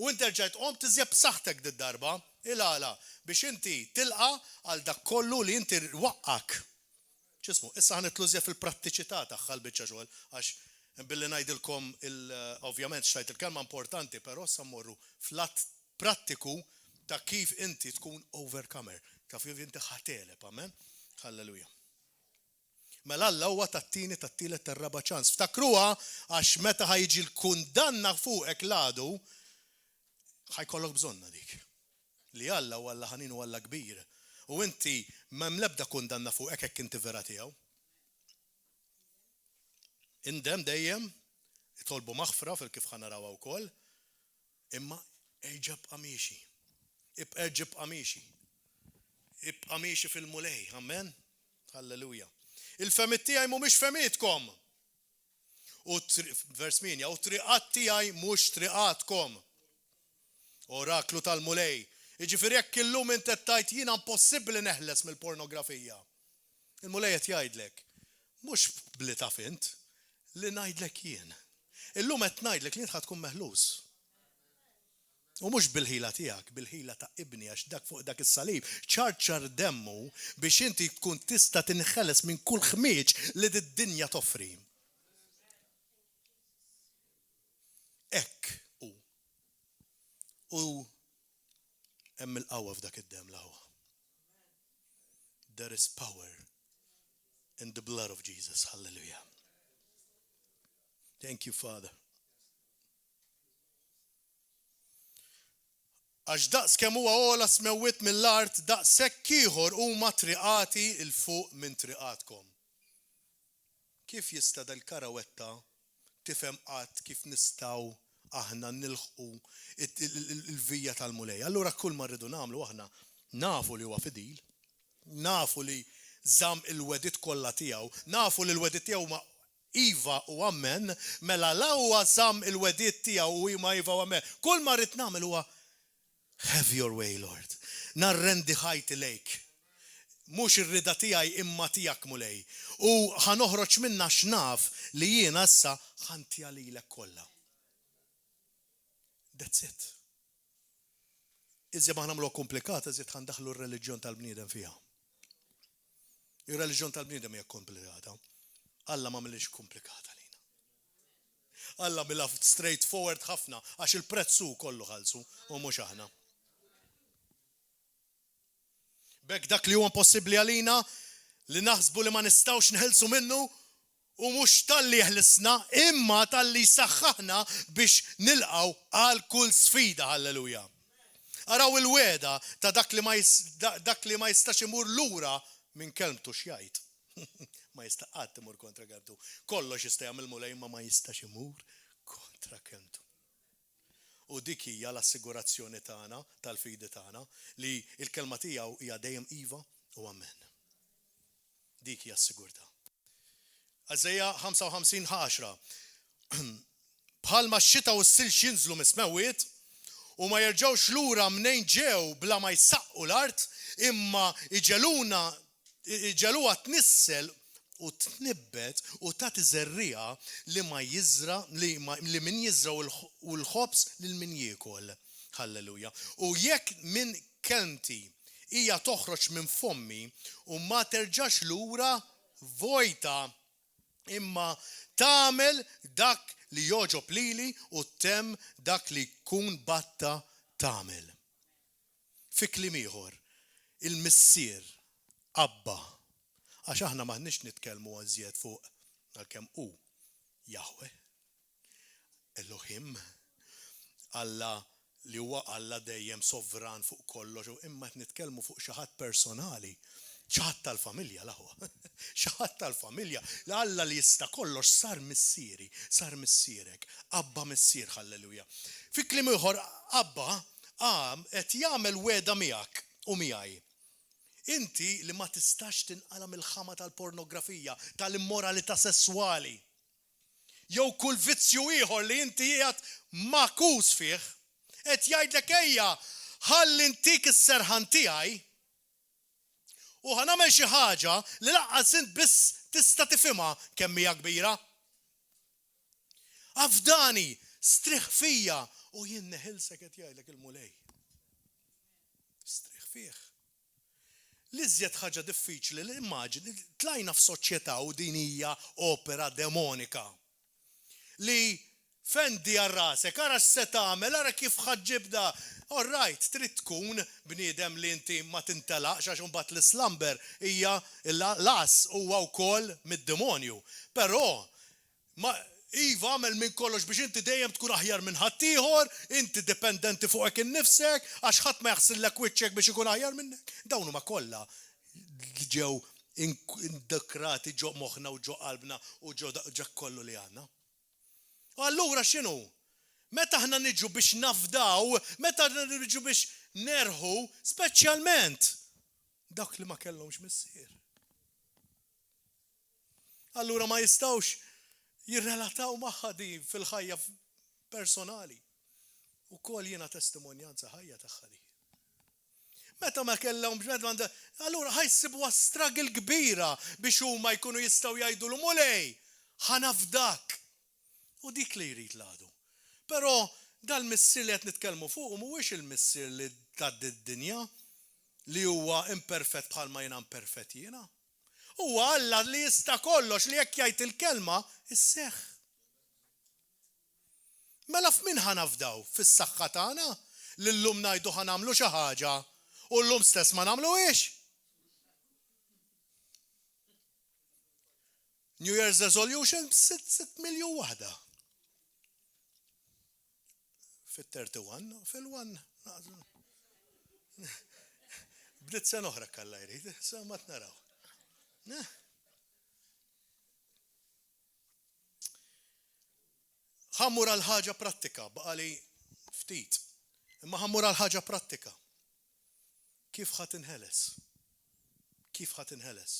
u inti rġajt qom tiżjeb b'saħħtek dit-darba, il-għala biex inti tilqa' għal dak kollu li inti waqqak. Ċismu, issa ħanitlu fil-prattiċità tagħha l-biċċa xogħol għax billi ngħidilkom ovvjament xtajt il-kelma importanti, però issa mmorru fl-att prattiku ta' kif inti tkun overcomer, kif inti ħateleb, amen? Halleluja. Mela Alla huwa tat-tieni, tat-tielet, tar-raba' ċans. Ftakruha għax meta ħajġi l-kundanna fuqek l-għadu ħajkollok bżonna dik. Li Alla huwa Alla ħanin u Alla kbir. U inti m'hemm l-ebda kundanna fuqek hekk inti vera tiegħu. Indem dejjem itolbu maħfra fil-kif ħanarawha wkoll, imma erġa' bqa' miexi. Ibqa' miexi. Ibqa' miexi fil-mulej, amen? Halleluja. Il-femit tiegħi mhumiex femitkom. U vers 8, u triqat tiegħi mhux triqatkom. Oraklu tal-mulej. Jiġifieri jekk illum inti tajt jiena impossibbli neħles mill-pornografija. Il-mulej qed jgħidlek, mhux bli taf int, li ngħidlek jien. Illum qed ngħidlek li int ħad tkun meħlus. U mhux bil-ħila tiegħek, bil-ħila ta' ibni għax dak fuq dak is-salib ċarċar demmu biex inti tkun tista' tinħeles minn kull ħmieġ li d-dinja toffri. Hekk hu. U hemm il-qawwa f'dak id-demm l-qawwa. There is power in the blood of Jesus. Hallelujah. Thank you, Father. Għax daqs kemm huwa ola smewwit mill-art daqshekk ieħor huma triqati il fuq minn triqatkom. Kif jista' dal-karawetta tifhem qatt kif nistgħu aħna nilħqu il-vija tal-mulej. Allura kull ma rridu nagħmlu aħna nafu li huwa fidil, nafu li żamm il-wedit kollha tiegħu, nafu li l-wedit tiegħu ma Iva u ammen, mela la huwa żamm il-wedit tiegħu u ma Iva u ammen. Kull ma rrid nagħmel huwa have your way, Lord. Narrendi ħajti lejk. Mhux ir-rida tiegħi imma tiegħek mulej. U ħanoħroġ minna x'naf li jien issa ħantija lilek kollha. That's it. Iżda ma nagħmlu komplikata, iżda ħandaħlu r-reliġjon tal-bniedem fiha. Ir-reliġjon tal-bniedem hija komplikata. Alla ma millix komplikata lina. Alla milla straight forward ħafna għax il-prezzu kollu ħalsu u mhux aħna. Bek dak li huwa possibbli għalina li naħsbu li ma nistgħux nħelsu minnu u mhux tal-li jeħlisna imma tal-li saħħaħna biex nilqgħu għal kull sfida, halleluja. Araw il-weda ta' dak li ma jistax imur lura minn kelmtu x'jgħid. Ma jista' qatt imur kontra kelmtu. Kollox jista' jagħmel mulej imma ma jistax imur kontra kelmtu. U dik hija l-assigurazzjoni tagħna tal-fidi tagħna li l-kelma tiegħu hija dejjem iva u amen. Dik hija s-sigurtà. Għażejja 55:10. Bħalma x-xita u s-silx jinżlu mis-smewiet u ma jerġgħux lura mnejn ġew bla ma jsaqqu l-art imma iġeluha tnissel u tnibbet u tagħti żerriegħa li ma jiżra li min jiżra u l-ħobs lil min jiekol. Halleluja. U jekk minn kelmti hija toħroġ minn fommi u ma terġax lura vojta imma tagħmel dak li joġob lili u temm dak li jkun batta tagħmel. Fi kliem ieħor, il-missier Abba, għax aħna maħniex nitkellmu għażjed fuq għalkemm hu Jahwe, Elohim, Alla li huwa Alla dejjem sovran fuq kollox, imma qed nitkellmu fuq xi ħadd personali. ċaħat tal-familja laħwa. ċaħat tal-familja. Alla li jista kollox sar missieri, sar missierek. Abba missier, halleluja. Fi kliem ieħor, Abba qed jagħmel weda miegħek u miegħi. Inti li ma tistax tinqala mill-ħama tal-pornografija, tal-immoralità sessuali. Jew kull vizzju ieħor li inti qiegħed makus fih, qed jgħidlek ejja ħalli intik is-serħan tiegħi u ħanamel xi ħaġa li laqqas int biss tista' tifhimha kemm hija kbira. Afdani, strieħ fija u jien neħilsek qed jgħidlek il-mulej. Strieħ fih. L-iżjed ħaġa diffiċli li immaġini tlajna f'soċjetà u din hija opera demonika. Li fendi għar-rasek, ara x'se tagħmel, ara kif ħaġġibda. All right, trid tkun bniedem li inti ma tintelaqx għax imbagħad l-slumber hija l-as huwa wkoll mid-demonju. Però iva għamel minn kollox biex inti dejjem tkun aħjar minn ħadd ieħor, inti dipendenti fuqek innifsek għax ħadd ma jaħsillek wiċċek biex ikun aħjar minnek. Dawn huma kollha ġew indekrati ġo moħħna u ġo qalbna u ġo kollu li għandna. U allura x'inhu? Meta aħna niġu biex nafdaw, meta niġu biex nerħu, speċjalment dawk li ma kellhomx missier. Allura ma jistgħux jirrelataw magħha din fil-ħajja personali. Ukoll jiena testimonjanza ħajja tagħha di. Meta ma kellhomx, allura ħajsibuha struggle kbira biex huma jkunu jistgħu jgħidu l mulej ħanafdak. U dik li jrid l-għadu. Però dal-missier li qed nitkellmu fuq mhuwiex il-missier li tgħaddi d-dinja li huwa imperfett bħalma jiena imperfett jiena. Huwa Alla li jista' kollox li jekk jgħid il-kelma isseħħ. Mela f'min ħanafdaw fis-saħħa tagħna li llum ngħidu ħanagħmlu xi ħaġa u llum stess ma nagħmluhiex. New Year's resolution 6 miljun waħda. Fit-31, fil-1. Bdiet sena oħra kalla jrid, sa ma tnaraw. Ħammur għal ħaġa prattika, baqali ftit. Imma ħammur għal ħaġa prattika. Kif ħadd inħeles? Kif ħadd inħeles?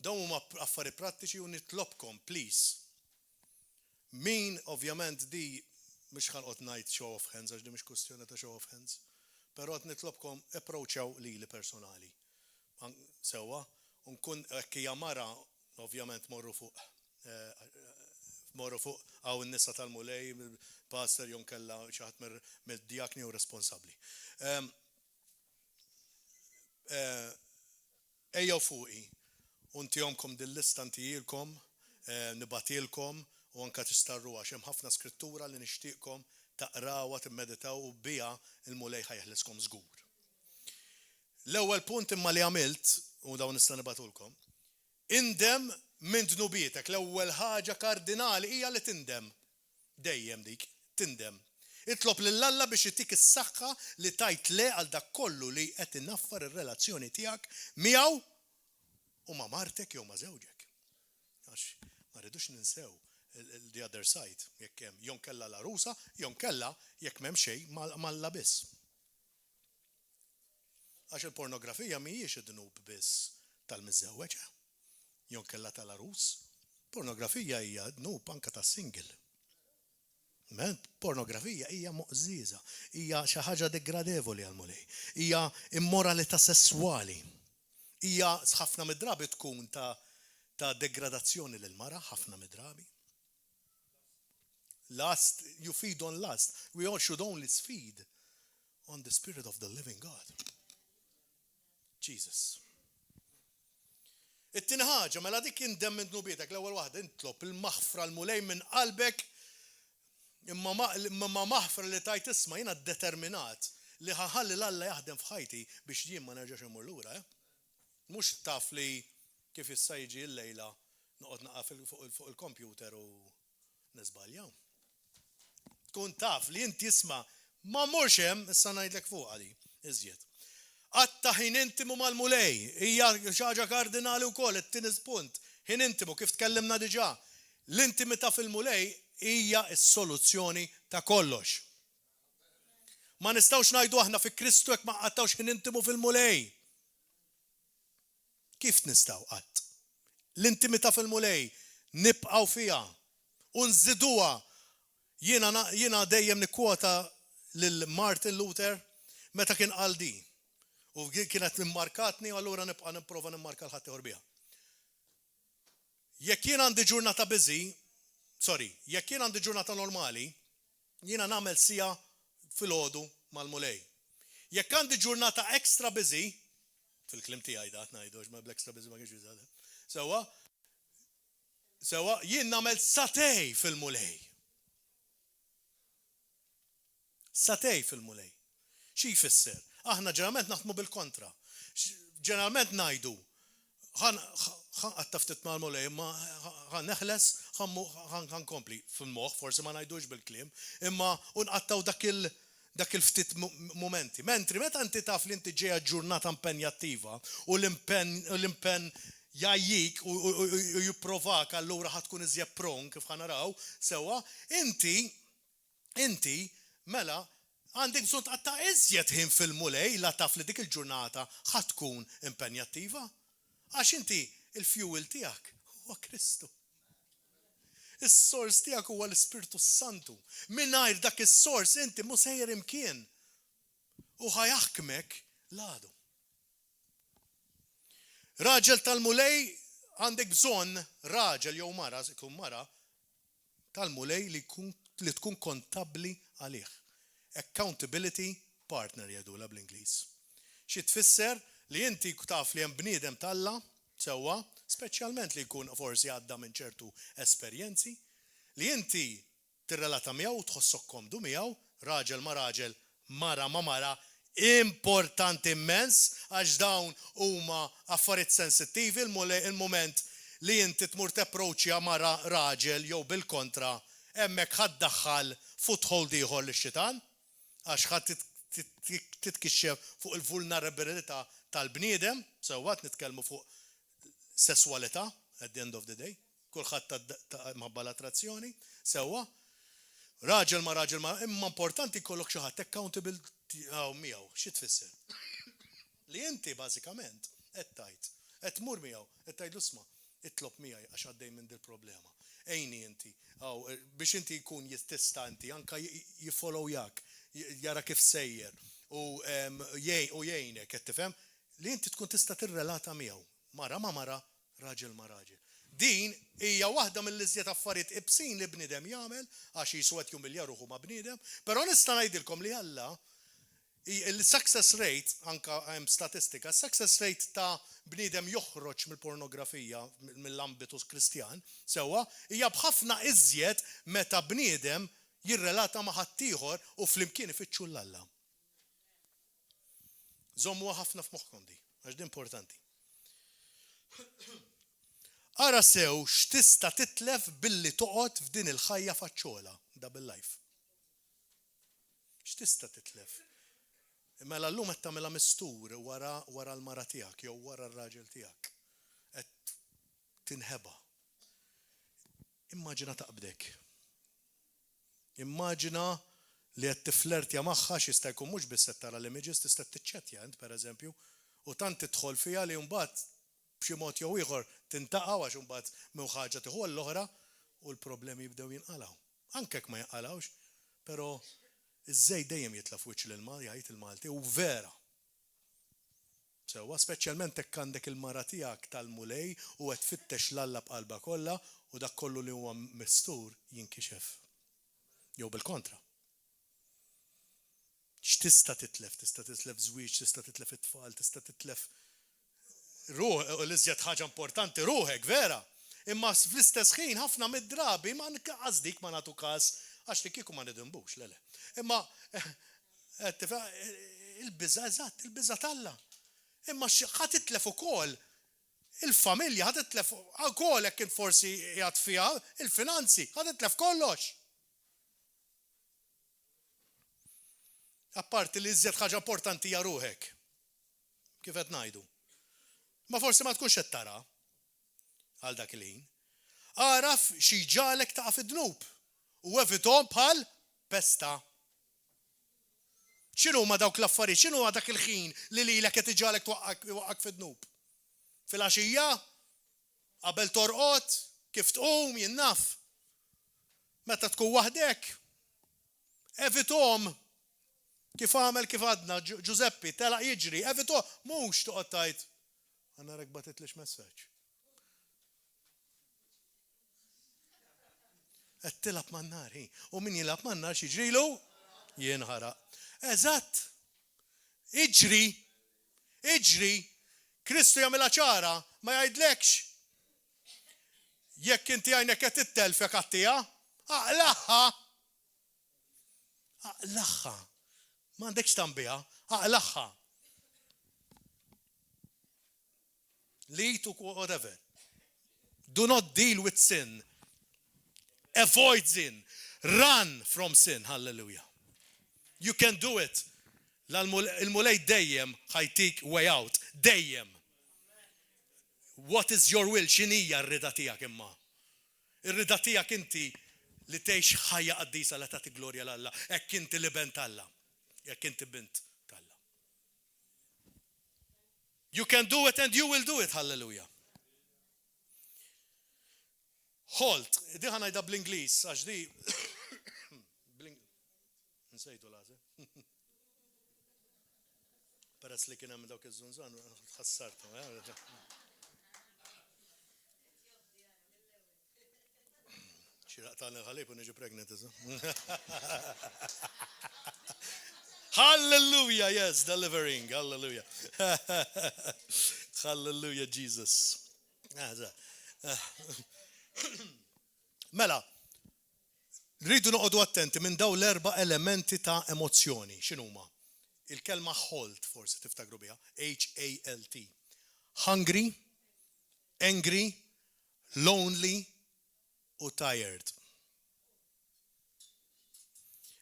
Dawn huma affarijiet prattiċi u nitlobkom, please. Min ovvjament di mhux ħanqod ngħid show of hands għax di mhix kwestjoni ta' show of hands, però qed nitlobkom approachjaw lili personali. Sewwa, u nkun hekk hija mara ovvjament morru fuq hawn in-nisa tal-mulej, pastor jew kellha xi ħadd mid-djakni u responsabbli. Ejjew fuqi Untihomkom dil-lista ntijilkom, nibatilkom u anka tistarruha hemm ħafna skrittura li nixtieqkom taqrawha timmeditaw u biha il-mulej ħajħleskom żgur. L-ewwel punt imma li għamilt u dawn nista' nibatulkom. Indem minn dnubietek, l-ewwel ħaġa kardinali hija li tindem. Dejjem dik, tindem. Itlob lill-Alla biex itik is-saħħa li tajt le għal dak kollu li qed inaffar ir-relazzjoni tiegħek miegħu u ma' martek jew ma' żewġek. Għax ma rridux ninsew the other side, jekk hemm jew kella l-arusa, jew kella jekk m'hemm xejn malla biss. Għax il-pornografija mhijiex id-dnub biss tal-miżewweġ, jew kella tal-arus. Pornografija hija dnub anke tas-single. Pornografija hija moqżiża, hija xi ħaġa degradevoli għal mulej, hija immoralità sesswali. Hija ħafna mid-drabi tkun ta' degradazzjoni lil mara, ħafna mid-drabi. Lust, you feed on lust. We all should only feed on the Spirit of the living God. Jesus. It-tieni ħaġa, mela dik indem minn dnubietek, l-ewwel waħda intlob il-maħfra l-mulej minn qalbek imma maħfra li tajt isma' jiena determinat li ħaħalli l-Alla jaħdem f'ħajti biex jien ma nerġax imur lura, Mhux taf li kif issa jiġi l-lejla noqgħod naqa' fuq il-kompjuter u nisbaljaw. Tkun taf li inti isma' ma mmurx hemm issa ngħidlek fuqha di iżjed. Qatta ħin intimu mal-mulej hija xi ħaġa kardinali wkoll it-tieni punt. Ħin intimu kif tkellimna diġà. L-intimità fil-mulej hija s-soluzzjoni ta' kollox. Ma nistgħux ngħidu aħna fi Kristu jekk ma qattawx ħin intimu fil-mulej. Kif nistgħu qatt? L-intimità fil-mulej nibqgħu fiha u nżiduha. Jiena dejjem nikkwota lil Martin Luther meta kien qal din. U kienet immarkatni u allura nibqa' nipprova nimmarka l-ħadd ieħor biha. Jekk jien għandi ġurnata jekk jien għandi ġurnata normali, jiena nagħmel sija filgħodu mal-mulej. Jekk għandi ġurnata extra busy, fil-klim tiegħi dat ngħidu ma bl-extra busy ma kienx jużada. Sewa jien nagħmel satej fil-mulej. Satej fil-mulej. Xi jfisser? Aħna ġeneralment naħdmu bil-kontra. Ġeneralment ngħidu għatta ftit mal-mulej, ma neħles, kompli fil-moħħ, forsi ma ngħidux bil-kliem, imma unqattaw dak il-ftit momenti. Mentri, meta inti taf li inti ġejja ġurnata impenjattiva u l-impenn jajjik u jipprovak allura ħad tkun iżjed pron kif ħanaraw, sewa, inti mela għandek bżonn tqatta' iżjed ħin fil-mulej la taf li dik il-ġurnata ħad tkun impenjattiva. Għax inti il-fuel tiegħek huwa Kristu. Is-sors tiegħek huwa l-Ispirtu Santu. Mingħajr dak is-sors inti mhux sejjer imkien u ħajaħkmek l-għadu. Raġel tal-mulej għandek bżonn raġel jew mara, tkun mara tal-mulej li tkun kontabbli għalih. Accountability partner jgħidula bl-Ingliż. Xi tfisser li inti taf li hemm bniedem Alla sewwa, speċjalment li jkun forsi għadda minn ċertu esperjenzi, li inti tirrelata miegħu u tħossok komdu miegħu, raġel ma raġel, mara ma mara, importanti immens għax dawn huma affarijiet sensittivi il-moment li inti tmur tapproachja mara raġel jew bil-kontra, hemmhekk ħaddaħħal foothold ieħor lix-xitan għax ħadd titkixxef fuq il-vulnerabilità tal-bniedem, sewwa nitkellmu fuq sesswalità at the end of the day, kulħadd mabba l-attrazzjoni, sewwa raġel ma imma importanti jkollok xi ħadd accountable miegħu, xi tfisser? Li inti bażikament qed tmur miegħu, qed tgħidlu isma' itlob miegħi għax għaddej minn dil problema. Ejni inti, biex inti jkun jittista inti anka jifollow jak, jara kif sejjer u jgħinek, qed tifhem li inti tkun tista' tirrelata miegħu. Mara ma mara, raġel ma raġel. Din hija waħda mill-iżjed affarijiet ibsin li bniedem jagħmel għax jiswed jumilja ruħu ma' bniedem, però nista' ngħidilkom li Alla il-success rate, anka hemm statistika, success rate ta' bniedem joħroġ mill-pornografija mill-ambitu kristjan, sewwa hija b'ħafna iżjed meta bniedem jirrelata ma' ħaddieħor u flimkien ifittxu l-Alla. Żommuha ħafna f'moħħkom di, għax di importanti. Ara sew x'tista' titlef billi toqgħod f'din il-ħajja faċċola, double life. X'tista' titlef? Mela llum qed tagħmilha mistur wara l-mara tiegħek jew wara r-raġel tiegħek. Qed tinħeba. Immaġina taqbdek. Immaġina li qed tiflertja magħha x'jista' jkun mhux biss qed tara l-images tista' tiċċettja int pereżempju u tant tidħol fiha li mbagħad b'xi mod jew ieħor tintaqa' għax imbagħad minn ħaġa tieħu l-oħra u l-problemi jibdew jinqalgħu. Anke hekk ma jinqalgħux, però iż-żejt dejjem jitla' f'wiċċ l-ilma jgħid il-Malti u vera. Sewwa speċjalment hekk għandek il-mara tiegħek tal-mulej u qed tfittex l-Alla b'qalba kollha u dak kollu li huwa mistur jinkixef. Jew bil-kontra. X'tista' titlef? Tista' titlef żwieġ, tista' titlef it-tfal, tista' titlef ruħ, u l-iżjed ħaġa importanti ruħek, vera. Imma fl-istess ħin ħafna mid-drabi ma qasdik ma nagħtu każ għax li kieku ma nidinbux, lele. Imma il-biża' eżatt, il-biża' talla. Imma ħadd titlef ukoll il-familja, ħadd titlef ukoll hekk forsi qiegħed fiha il-finanzi, ħadd titlef kollox. Apparti li iżjed ħaġa importanti hija ruħek. Kif qed ngħidu. Ma forsi ma tkunx qed tara għal dak il-ħin. Araf xi ġalek ta' fid-dnub u evitom bħal pesta. X'inhu ma dawk l-affarijiet, x'inhu dak il-ħin li lilek qed iġalek twaqqak fid-dnub? Fil-għaxija qabel torqod kif tqum jien naf. Meta tkun waħdek. Evitom kif għamel kif għadna Giuseppi telaq jiġri, evitom mhux toqgħod tgħid għandna rek batitlix messaġġ. Qed tilab man-nar u min jilab man-nar x'jiġrilu? Jinħaraq. Eżatt. Iġri. Kristu jagħmilha ċara ma jgħidlekx. Jekk inti għajnek qed tittelf jekk għattija, aqlaħħa. M'għandekx tambiha, aqlaħħa. Lead to whatever. Do not deal with sin. Avoid sin. Run from sin. Hallelujah. You can do it. Il-mulej dejjem ħajtik way out. Dejjem. What is your will? X'inhija r-rida tiegħek imma? Ir-rida tiegħek inti li tgħix ħajja qaddisa li tagħti glorja l-Alla. Hekk inti li bent Alla. Jekk inti bint tal-Alla. You can do it and you will do it. Hallelujah. Halt, di ħanajda bl-Ingliż, għax di. Nsejtu lażi. Peress li kien hemm dawk iż-żunżan, ħassartu. Xiraqtani l-ħalib u niġi pregnant, Hallelujah, yes, delivering, hallelujah. Hallelujah, Jesus. Mela, rridu noqogħdu attenti minn daw l-erba' elementi ta' emozzjoni. X'inhuma? Il-kelma halt forsi tiftakru biha, H-A-L-T. Hungry, angry, lonely u tired.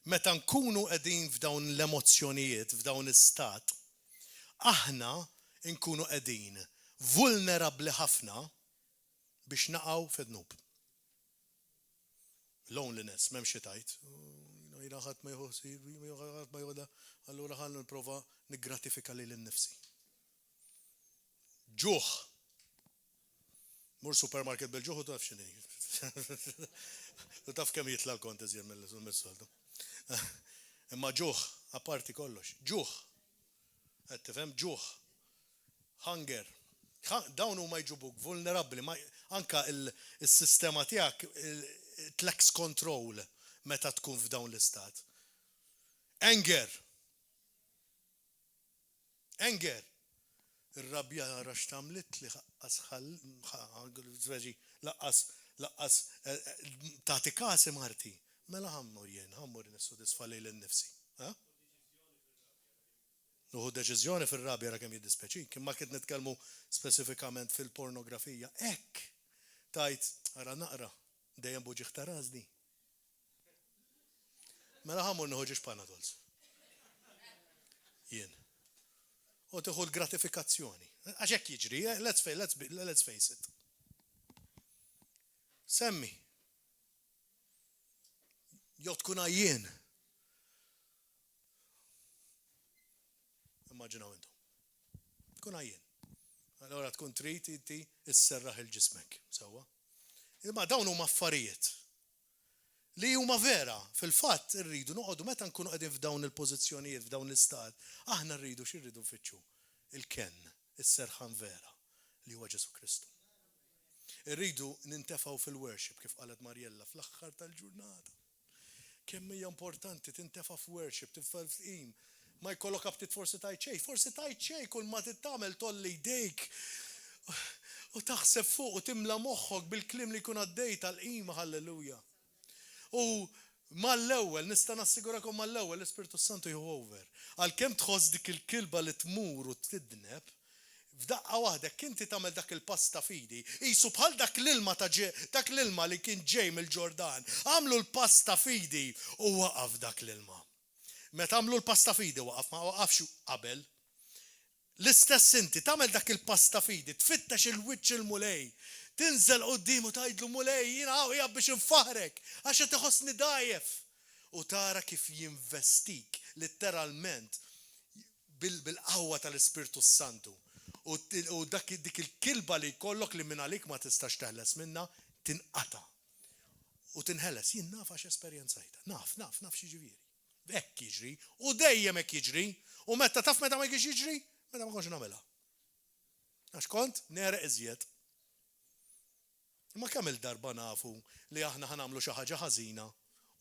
Meta nkunu qegħdin f'dawn l-emozzjonijiet, f'dawn istat, aħna nkunu qegħdin vulnerabbli ħafna biex naqgħu fid-dnub. Loneliness, m'hemm xi tajt. Jiena ħadd ma jħossi, ħadd ma jħoda, allura ħallu nipprova niggratifika lil innifsi. Ġuħ. Mur supermarket bil-ġuħ u taf x'inhi. U taf kemm jitla l-kont iżjed mill-soltu. Imma ġuħ, apparti kollox. Ġuħ. Qed tifhem ġuħ. Hunger. Dawn huma jġubuk vulnerabbli, anka il-sistema tiegħek tleks control meta tkun f'dawn l-istat. Anger. Anger. Ir-rabja rax tamlit li laqqas tagħti kasi marti. Mela ħammur nissodisfa lejl innifsi. Nuħu deċiżjoni fir-rabja ra kemm jiddispeċin, kien ma kiet nitkellmu speċifikament fil-pornografija. Hekk tajt ara naqra dejjem buġiħ ta' rażni. Mela ħammur nieħu ġiex Panadols. Jien. U tieħu l-gratifikazzjoni. Għax hekk jiġri, let's face it. Semmi. Jew tkun għajjien. Immaġinaw intom. Tkun għajjien. Allora tkun trid inti isserraħ il-ġismek. Sewwa. Imma dawn huma affarijiet li huma vera, fil-fatt irridu noqogħdu meta nkunu qegħdin f'dawn il-pożizzjonijiet, f'dawn l-istat, aħna rridu x'irridu nfittxu? Il-ken, is-serħan vera li huwa Ġesu Kristu. Irridu nintefgħu fil-worship kif qalet Marjella fl-aħħar tal-ġurnata. Kemm hija importanti tintefgħu f'worship, tifel f'qim. Ma jkollok abtit forsi tajt xejn kull ma tittamel tolli jdejk u taħseb fuq u timla moħħok bil-kliem li jkun għaddej tal-qima, halleluja. U mal-ewwel nista' nassigurakom mal-ewwel l-Ispiritu Santu jieħu over. Għalkemm tħoss dik il-kilba li tmur u tidneb, f'daqqa waħda kinti tagħmel dak il-pass ta' fidi, qisu bħal dak l-ilma li kien ġej mill-Ġordan. Għamlu l-pass ta' fidi u waqaf dak l-ilma. Meta għamlu l-pass ta' fidi waqaf, ma waqafx qabel. L-istess inti tagħmel dak il-pass ta' fidi, tfittex il-wiċċ il-mulej. Tinżel qoddimu tgħidlu mulej jiena qiegħed biex infaħrek għax qed iħossni dgħajef. U tara kif jinvestik literalment bil-qawwa tal-Ispiritu Santu. U dik il-kilba li jkollok li minn għalik ma tistax teħles minnha tinqata'. U tinħeles jien naf għax esperjenzajta. Naf x'jiġifieri. Hekk jiġri u dejjem hekk jiġri u meta ma jiġix jiġri, meta ma kontx nagħmilha. Għax kont nereq iżjed. Ma kemm il-darba nafu li aħna ħanamlu xi ħaġa ħażina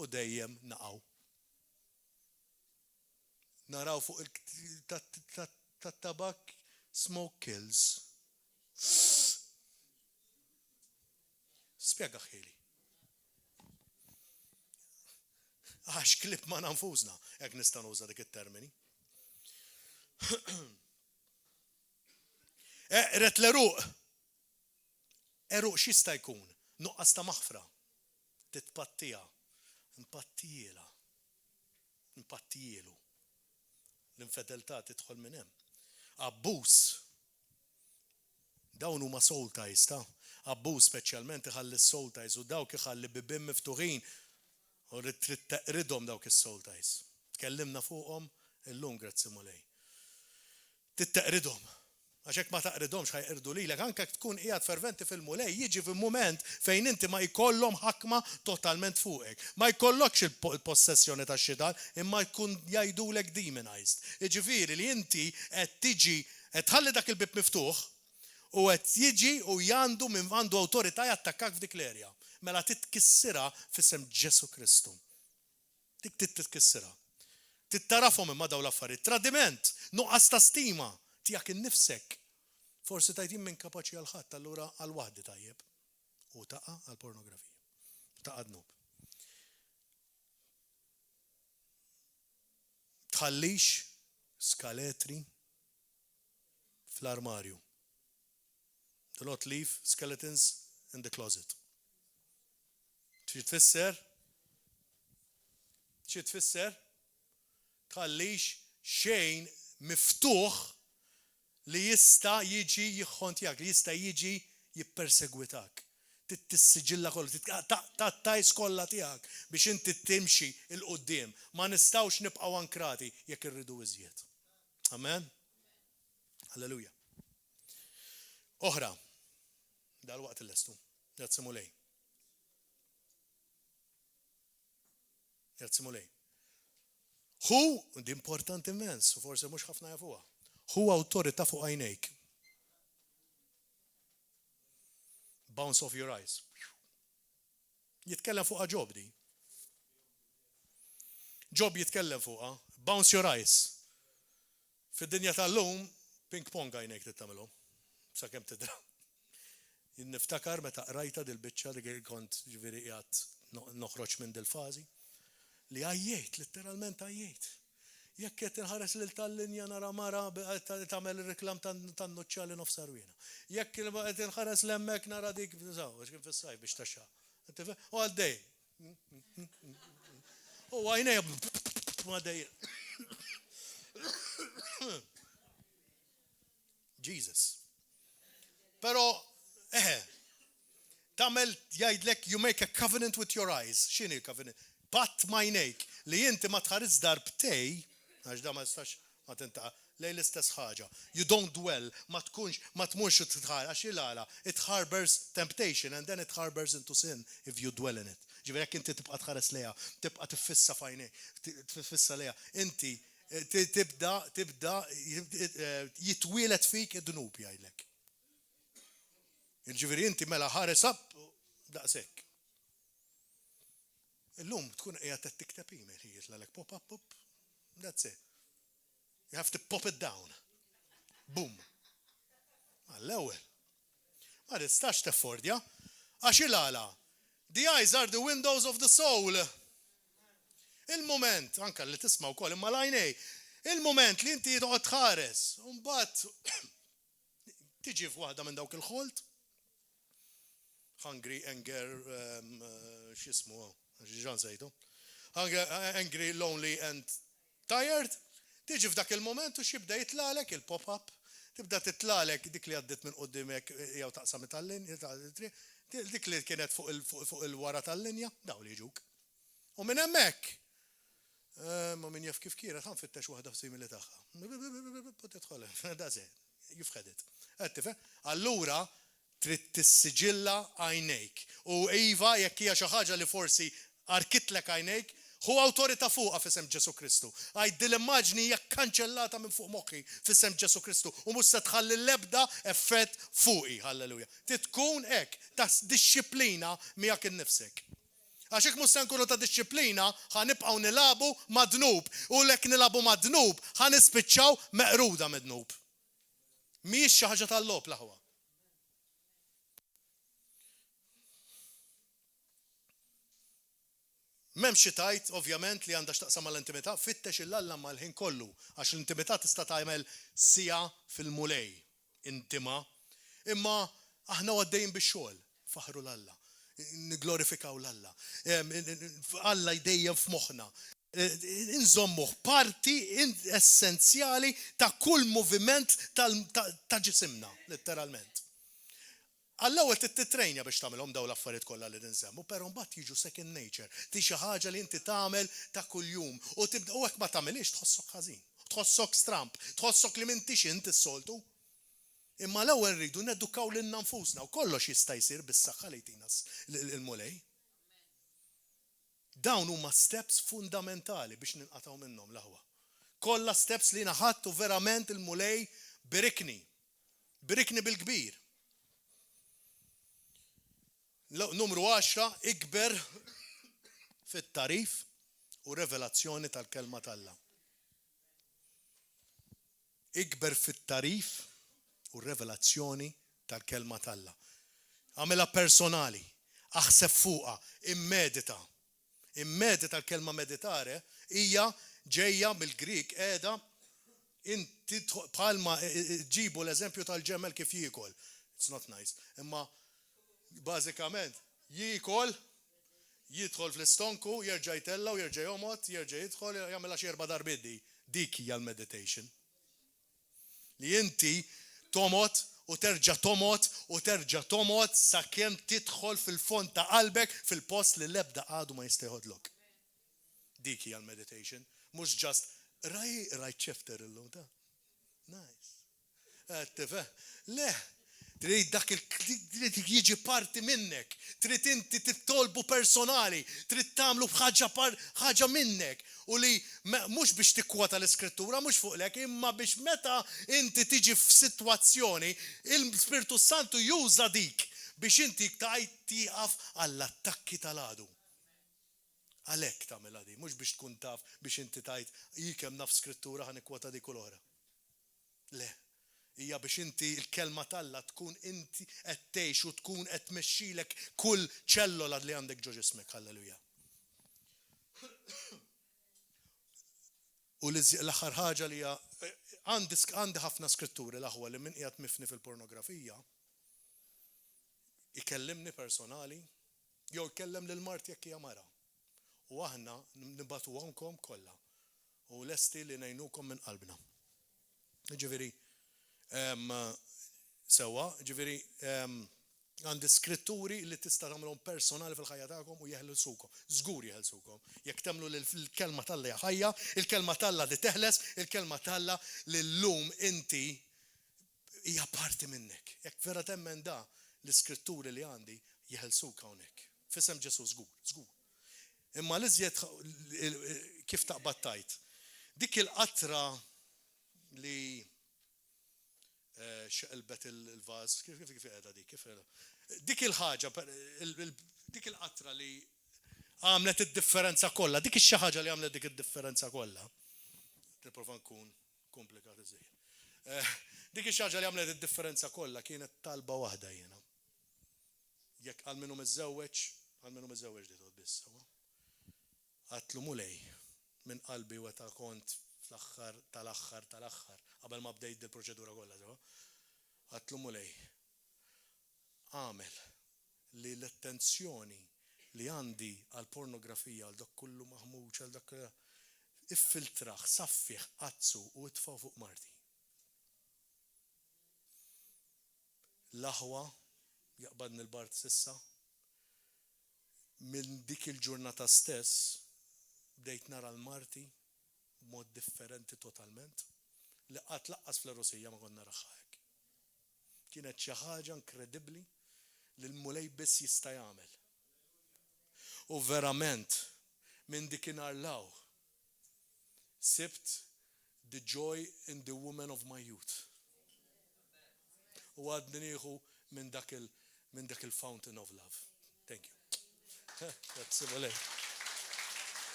u dejjem naqgħu. Naraw fuq tat-tabak smoke kills. Spjega ħili. Għax klib ma nanfusna, jekk nista' nuża dik it-termini. Eqret l-eruq. Eruq x'jista' jkun? Nuqqas ta' maħfra. Titpattija. Impattijielu. L-infedeltà tidħol minn hemm. Abbuż. Dawn huma soul ties ta'. Abbuż speċjalment iħalli soul ties u dawk iħalli bibien miftuħin u trid teqridhom dawk is-soul ties. Tkellimna fuqhom illum grazzi mulej. Titteqridhom. Għax hekk ma taqridhomx ħajqirdu lilek anke tkun qiegħed ferventi fil-mulej, jiġi fil-mument fejn inti ma jkollhom ħakma totalment fuqek. Ma jkollokx il-possessjoni tax-xitan, imma jkun jgħidulek demonized. Jiġifieri li inti qed tiġi qed tħalli dak il-bib miftuħ u qed jiġi u għandu awtorità jattakkak f'dik l-erja. Mela titkissira f'isem Ġesu Kristu. Dik titkissira. Tittarafhom imma dawn l-affarijiet. Tradiment, nuqqas ta' stima tiegħek innifsek. Forsi tajt minn kapaċi għal ħadd allura għal waħdi tajjeb. U taqa' għal pornografija. Taqa' dnub. Tħallix skaletri fl-armarju. Do not leave skeletons in the closet. Xi tfisser? Tħallix xejn miftuħ li jista' jiġi jħontjak, li jista' jiġi jippersegwitak. Tissiġilla kollu, tattajs kollha tiegħek biex inti timxi il-qudiem. Ma nistgħux nibqgħu ankrati jekk irridu iżjed. Amen? Halleluja. Oħra, dal-waqt il-lestu. Grazzi mulej. Hu, di importanti immens, u forse mhux ħafna jafuha. Hu awtorità fuq għajnejk. Bounce off your eyes. Jitkellem fuqha Job di. Job jitkellem fuqha. Bounce your eyes. Fid-dinja tal-lum, ping pong għajnek tittamilhom. Sakemm tidra. Niftakar meta qrajta dil-biċċa li kont ġifieri qiegħed noħroġ minn dil-fażi li għajjejt, letteralment għajjejt. Jekk qed inħares lil tal-linja nara mara tagħmel ir-riklam tan-nuċċali nofsar wiena. Jekk qed inħares l-hemmhekk nara dik kien fis-sajf biex taxxa. U għaddej. U għajnej għaddej. Jesus. Pero, tamel jgħidlek you make a covenant with your eyes. X'inhi covenant? Patt majnejk li inti ma tħares darbtej, għax da ma jistax ma tintaqa' lejn l-istess ħaġa. You don't dwell, ma tmurx titħar, għax il-għala, it harbors temptation and then it harbors into sin if you dwell in it. Ġifieri jekk inti tibqa' tħares lejha, tibqa' tiffissa f'għajnejk, tiffissa lejha, inti tibda jitwielet fik id-dnub jgħidlek. Ġifieri inti mela ħares ab daqshekk. Illum tkun qiegħed tikteb email jgħidlek pop up pop. That's it. You have to pop it down. Boom. Għall-ewwel. Ma tistax teffordja għax il-għala. The eyes are the windows of the soul. Il-moment, anka li tisma' wkoll imma l-għajnej, il-moment li inti toqgħod tħares, u mbagħad tiġi f'waħda minn dawk il-ħolt. Hungry, anger, x'ismu, ġan sejtu. Angry, lonely and tired. Tiġi f'dak il-moment u xibda jitlalek il-pop-up. Tibda titlalek dik li għaddit minn qoddimek jew taqsam tal-linja, dik li kienet fuq il-wara tal-linja, daw li ġuk. U minn hemmhekk ma min jaf kif kienet ħanfittex waħda f'simili tagħha. Tidħol, daże, jifħedet. Allura trid tissiġilla għajnejk. U iva jekk hija xi ħaġa li forsi arkitlek għajnejk, hu awtorità fuqha f'isem Ġesu Kristu. Għajd l-immaġni hija kkanċellata minn fuq moħħi f'isem Ġesu Kristu u mhux se tħalli l-ebda effett fuqi, halleluja. Tkun hekk ta' dixxilpina miegħek innifsek. Għax hekk mhux se nkunu ta' dixxilpina ħanibqgħu nilagħbu mad-dnub u lek nilagħbu mad-dnub ħanispiċċaw meqruda mid-dnub. Mhijiex xi ħaġa tal-logħob l-aħwa. M'hemmx xi tajt, ovvjament, li għandha x'taqsam mal-intimità, fittex il-Alla mal-ħin kollu, għax l-intimità tista' tagħmel sija fil-mulej intima, imma aħna għaddejjin bix-xogħol, faħru l-Alla, niglorifikaw l-Alla. Alla jdejjem f'moħħna. Inżommuh parti essenzjali ta' kull moviment ta' ġisimna, letteralment. All'ewwel titrejnja biex tagħmelhom dawn l-affarijiet kollha li ninsemmu, però mbagħad jiġu second nature. Ti xi ħaġa li inti tagħmel ta' kuljum u tibda hekk ma tagħmilx tħossok ħażin, tħossok stramp, tħossok li m'intix int is-soltu. Imma l-ewwel rridu nedukaw lil nfusna u kollox jista' jsir bis-saħħa li jtina il-mulej. Dawn huma steps fundamentali biex ninqatgħu minnhom l-aħwa. Kollha steps li naħattu verament il-mulej birikni bil-kbir. Numru 10, ikber fit-tarif u revelazzjoni tal-kelma tal-Alla. Ikber fit-tarif u revelazzjoni tal-kelma tal-Alla. Għamela personali, aħseb fuqha, immedita. Immedita l-kelma meditare hija ġejja mill-Grik qiegħda inti bħalma ġibu l-eżempju tal-ġemel kif jiekol. It's not nice. Imma bażikament jiekol, jidħol fl-istonku, jerġa' jtella u jerġa' jomot, jerġa' jidħol, jagħmilha xi 4 darbiet dik hija l-meditation. Li inti tomot u terġa' tomot sakemm tidħol fil-fond ta' qalbek fil-post li l-ebda għadu ma jista' jħodlok. Dik hija l-meditation, mhux just rajt chapter illum ta'. Nice. Le, trid dak trid jiġi parti minnek, trid inti titolbu personali, trid tagħmlu ħaġa minnek u li mhux biex tikkwota l-iskrittura, mhux fuqlek, imma biex meta inti tiġi f'sitwazzjoni, il-Spiritu Santu juża dik biex inti tieqaf għall-attakki tal-għadu. Għalhekk tagħmilha di, mhux biex tkun taf biex inti tajt kemm naf skrittura ħanikwota dik u l-oħra. Le, hija biex inti l-kelma tal-Alla tkun inti qed tgħix u tkun qed tmexxilek kull ċellola li għandek ġo ġismek, halleluja. U l-aħħar ħaġa li hija għandi ħafna skritturi l-aħwa li min qiegħed mifni fil-pornografija ikellimni personali jew ikellem lil Marti jekk hija mara. U aħna nibatuhomkom kollha u lesti li ngħinukom minn qalbna. Ġifieri sewwa, ġifieri għandi skritturi li tista' tagħmluhom personali fil-ħajja tagħkom u jeħilsukom. Żgur jeħilsukom. Jekk tagħmlu l-kelma tal-Alla ħajja, il-kelma tal-Alla li teħles, il-kelma tal-Alla li llum inti hija parti minnek. Jekk vera temmen da l-iskritturi li għandi jeħelsuk hawnhekk. Fisem Ġesu żgur. Imma l-iżjed kif taqbad tajt. Dik il-qatra li xqelbet il-vaż, kif qiegħda dik, dik il-ħaġa, dik il-qatra li għamlet id-differenza kollha, dik xi ħaġa li għamlet dik id-differenza kollha. Nipprova nkun komplikat iżejjed. Dik xi ħaġa li għamlet id-differenza kollha kienet talba waħda jiena. Jekk għal minnu miżewweġ di tgħod biss sewwa. Għatlu mulej minn qalbi u ta' kont fl-aħħar tal-aħħar qabel ma bdejt il-proċedura kollha sewwa. Għatlu mulej. Għamel li l-attenzjoni li għandi għal pornografija għal dak kullu maħmuġ għal dak iffiltraħ, saffieħ, qazzu u itfgħu fuq Marti. L-aħwa jaqbadni l-Bart sissa minn dik il-ġurnata stess bdejt nara l-Marti b'mod differenti totalment li qatt laqqas fl-Rusija ma konna naraha hekk. Kienet xi ħaġa inkredibbli li l-mulej biss jista' jagħmel. U verament minn dikinhar law sibt the joy in the woman of my youth. U għadni nieħu minn dak il-fountain of love. Thank you. Grazzi volej.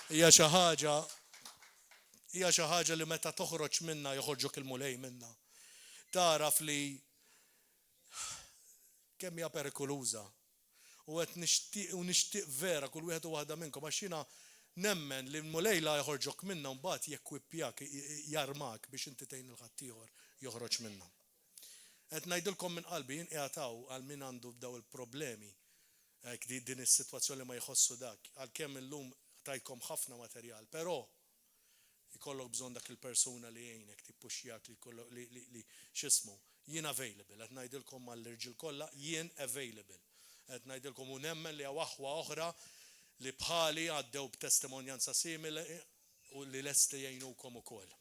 Hija xi ħaġa li meta toħroġ minnha joħorġok il-mulej minnha. Taraf li kemm hija perikoluża. U qed nixtieq vera kull wieħed u waħda minnkom għax jiena nemmen li l-mulej la joħorġok minnha mbagħad jekkwippjak jarmak biex inti tgħin il-ħadd ieħor joħroġ minnha. Qed ngħidilkom minn qalbi jinqiegħed għal min għandu daw il-problemi din is-sitwazzjoni ma jħossu dak għalkemm illum tajkom ħafna materjal, però jkollok bżonn dak il-persuna li jgħinek tippuxjak li x'ismu. Jien available, qed ngħidilkom mal-irġiel kollha jien available. Qed ngħidilkom u nemmen li waħwa oħra li bħali għaddew b'testimonjanza simili u li lesti jgħinukom ukoll.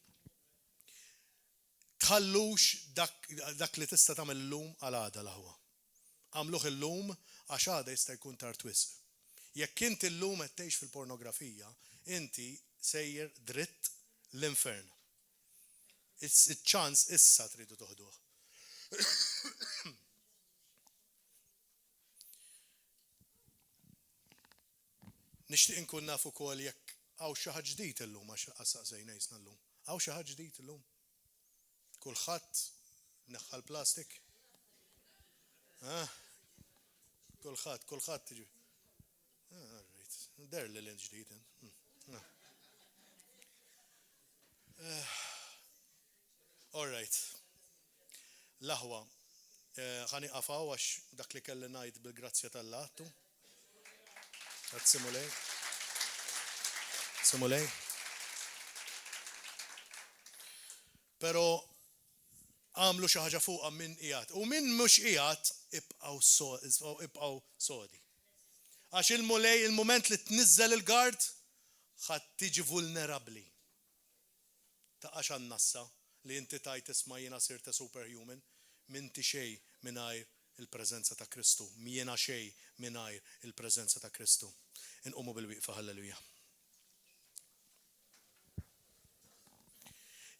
Tħallux dak li tista' tagħmel illum għal għada l-aħwa. Għamluh illum għax għada jista' jkun tard wisq. Jekk inti llum qed tgħix fil-pornografija, inti sejjer dritt l-infern. Iċ-ċans issa tridu toħduh. Nixtieq inkun naf ukoll jekk hawn xi ħaġa ġdid illum għax qasaqsejna jisna llum. Hawn xi ħaġa ġdid illum. Kulħadd neħħa l-plastik. Kulħadd tiġi. Der li l-ġdid. All right. L-aħwa. Ħani qafaw għax dak li kelli ngħid bil-grazzja tal-Lattu. Simulej. Pero għamlu xi ħaġa fuqha minn qiegħed. U minn mhux qiegħed ibqgħu sodi. Għax il-moment li tniżżel il-gard ħadd tiġi vulnerabbli. Taqax għan-nassa li inti tajt isma' jiena sirta superhuman m'inti xejn mingħajr il-preżenza ta' Kristu. Jiena xejn mingħajr il-preżenza ta' Kristu. Inqumu bil-wieqfa halleluja.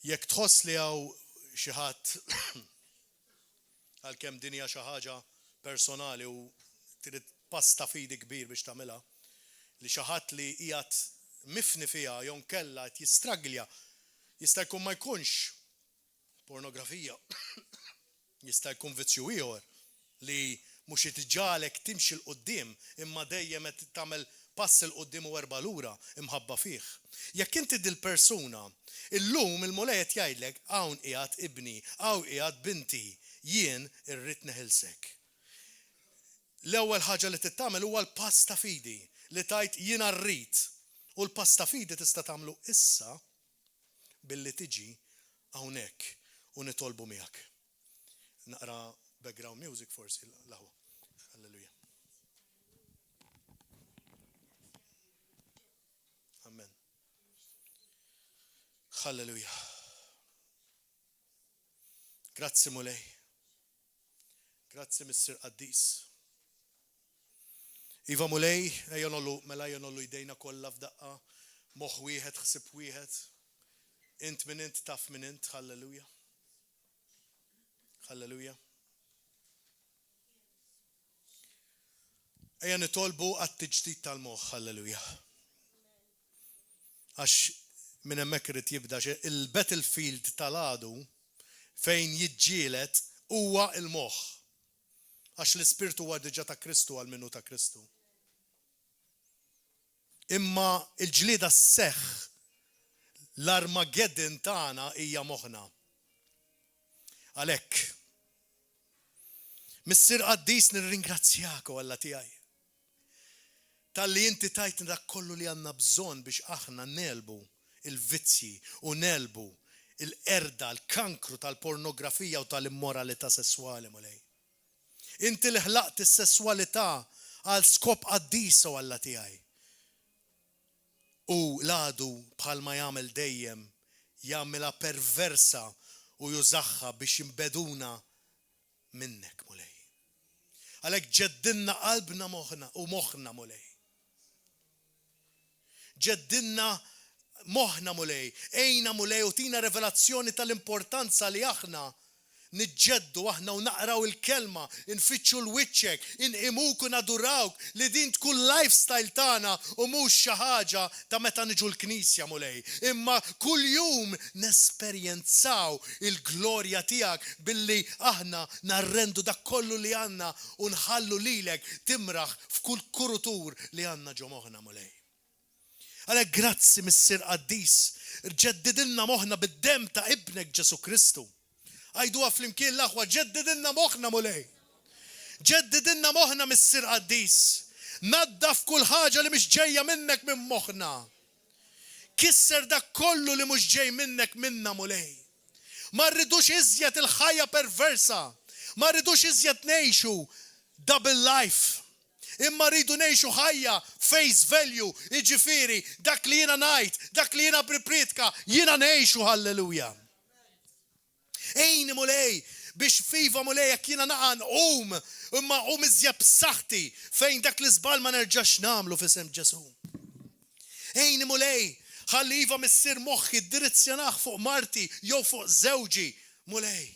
Jekk tħoss li hawn xi ħadd għalkemm din hija xi ħaġa personali u trid pasta fidi kbir biex tagħmilha, li xi ħadd li qiegħed mifni fiha jew nkella qed jistragglja Jista' jkun ma jkunx pornografija. Jista' jkun vizzju ieħor li mhux itġalek timxi l qudiem imma dejjem qed tagħmel pass il qudiem u erba' lura imħabba fih. Jekk inti dil-persuna illum il-mulej qed jgħidlek hawn qiegħed ibni, hawn qiegħed binti, jien irrid neħilsek. L-ewwel ħaġa li tittamel huwa l-pass ta' fidi li tajt jiena rrid. U l-pass ta' fidi tista' tagħmlu issa billi tiġi hawnhekk u nitolbu miegħek. Naqra background music forsi lahu. Halleluja. Amen. Halleluja. Grazzi mulej. Grazzi Mr. Qaddis. Iva mulej, mela jonollu jdejna kollha f'daqqa, moħħ wieħed, ħsib wieħed. Int min int taf min int, halleluja. Halleluja. Ejja nitolbu għat-tiġdid tal-moħħ, halleluja. Għax minn hemmhekk irid jibda il-battlefield tal-għadu fejn jiġġieled huwa il-moħħ. Għax l-ispirtu huwa diġà ta' Kristu għal minnu ta' Kristu. Imma il-ġlieda s-seħħ l-Armageddon tagħna hija moħħna. Għalhekk Mr. Qaddis nirringrazzjak Alla tiegħi. Talli inti tajt dak kollu li għandna bżonn biex aħna nelbu il-vizzji u nelbu il-erda, l-kankru tal-pornografija u tal-immoralità sessuali mulej. Inti li ħlaqt is-sessualità għal skop qaddis Alla tiegħi. U l-għadu bħalma jagħmel dejjem jagħmilha perversa u jużaħħa biex jimbeduna minnek mulej. Għalhekk ġeddinna qalbna u moħħna mulej. Ġeddinna moħħna mulej, ejna mulej u tina revelazzjoni tal-importanza li aħna niġġeddu aħna u naqraw il-kelma, infittxu l-wiċċek, inqimuk u nadurawk li din tkun lifestyle tagħna u mhux xi ħaġa ta' meta niġu l-Knisja mulej. Imma kuljum nesperjenzaw il-glorja tiegħek billi aħna narrendu dak kollu li għandna u nħallu lilek timraħ f'kull kurutur li għandna ġo moħħna mulej. Għalhekk grazzi Mr. Qaddis, ġeddidilna moħħna bid-dem ta' ibnek Ġesu Kristu. Għajduha flimkien l-aħwa, ġeddidilna moħħna mulej. Ġeddidilna moħħna Mr. Qaddis. Naddaf kull ħaġa li mhux ġejja minnek minn moħħna. Kisser dak kollu li mhux ġej minnek minna mulej. Ma rridux iżjed il-ħajja perversa. Ma rridux iżjed ngħixu double life. Imma rridu ngħixu ħajja face value, jiġifieri dak li jiena ngħid, dak li jiena pripritka, jiena ngħixu halleluja. Ejni mulej, biex fiva mulej jekk jiena naqan imma iżjed b'saħħti fejn dak li żball ma nerġax nagħmlu f'isem Ġesu. Ejni mulej, ħalli iva missier moħħi ddirezzjonah fuq marti jew fuq żewġi mulej.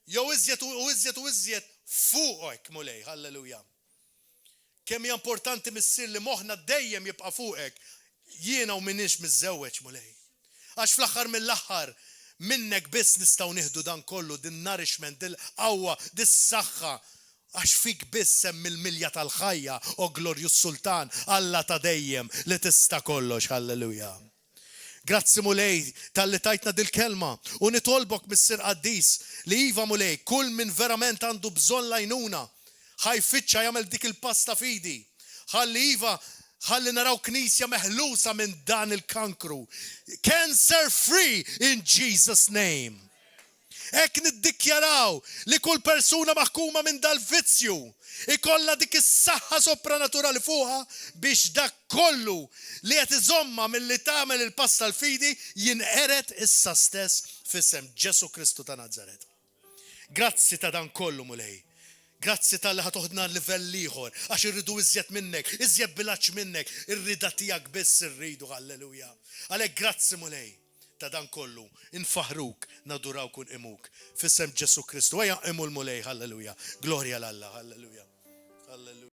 Jew iżjed fuqek mulej, halleluja. Kemm hija importanti missier li moħħna dejjem jibqa' fuqek, jiena u minix miżewweġ mulej. Għax fl-aħħar mill-aħħar minnek biss nistgħu nieħdu dan kollu, din nourishment, dil-qawwa, dis-saħħa. Għax fik biss hemm il-milja tal-ħajja u glorjus sultan Alla ta' dejjem li tista' kollox, halleluja. Grazzi mulej tal-li tajtna dil-kelma u nitolbok Mr. Qaddis li iva mulej kull min verament għandu bżonn lajnuna ħajfittxa jagħmel dik il-pass ta' fidi. Ħalli naraw knisja meħlusa minn dan il-kankru. Cancer free in Jesus name. Ek niddikjaraw li kull persuna maħkuma minn dal-vizzju ikolla dik is-saħħa sopranaturali fuqha biex dak kollu li qed iżomma milli tagħmel il-pass tal-fidi jinqered issa stess f'isem Ġesu Kristu ta' Nażaret. Grazzi ta' dan kollu mulej. Grazzi tal-li ħatoħdna l-livell ieħor għax irridu iżjed minnek, iżjed bilanċ minnek, ir-rida tiegħek biss irridu, halleluja. Għalhekk grazzi mulej ta' dan kollu, infaħruk, nadurawk u nqimuk. F'isem Ġesu Kristu, ejja qimul mulej, halleluja. Glorja l-Alla, halleluja. Halleluja.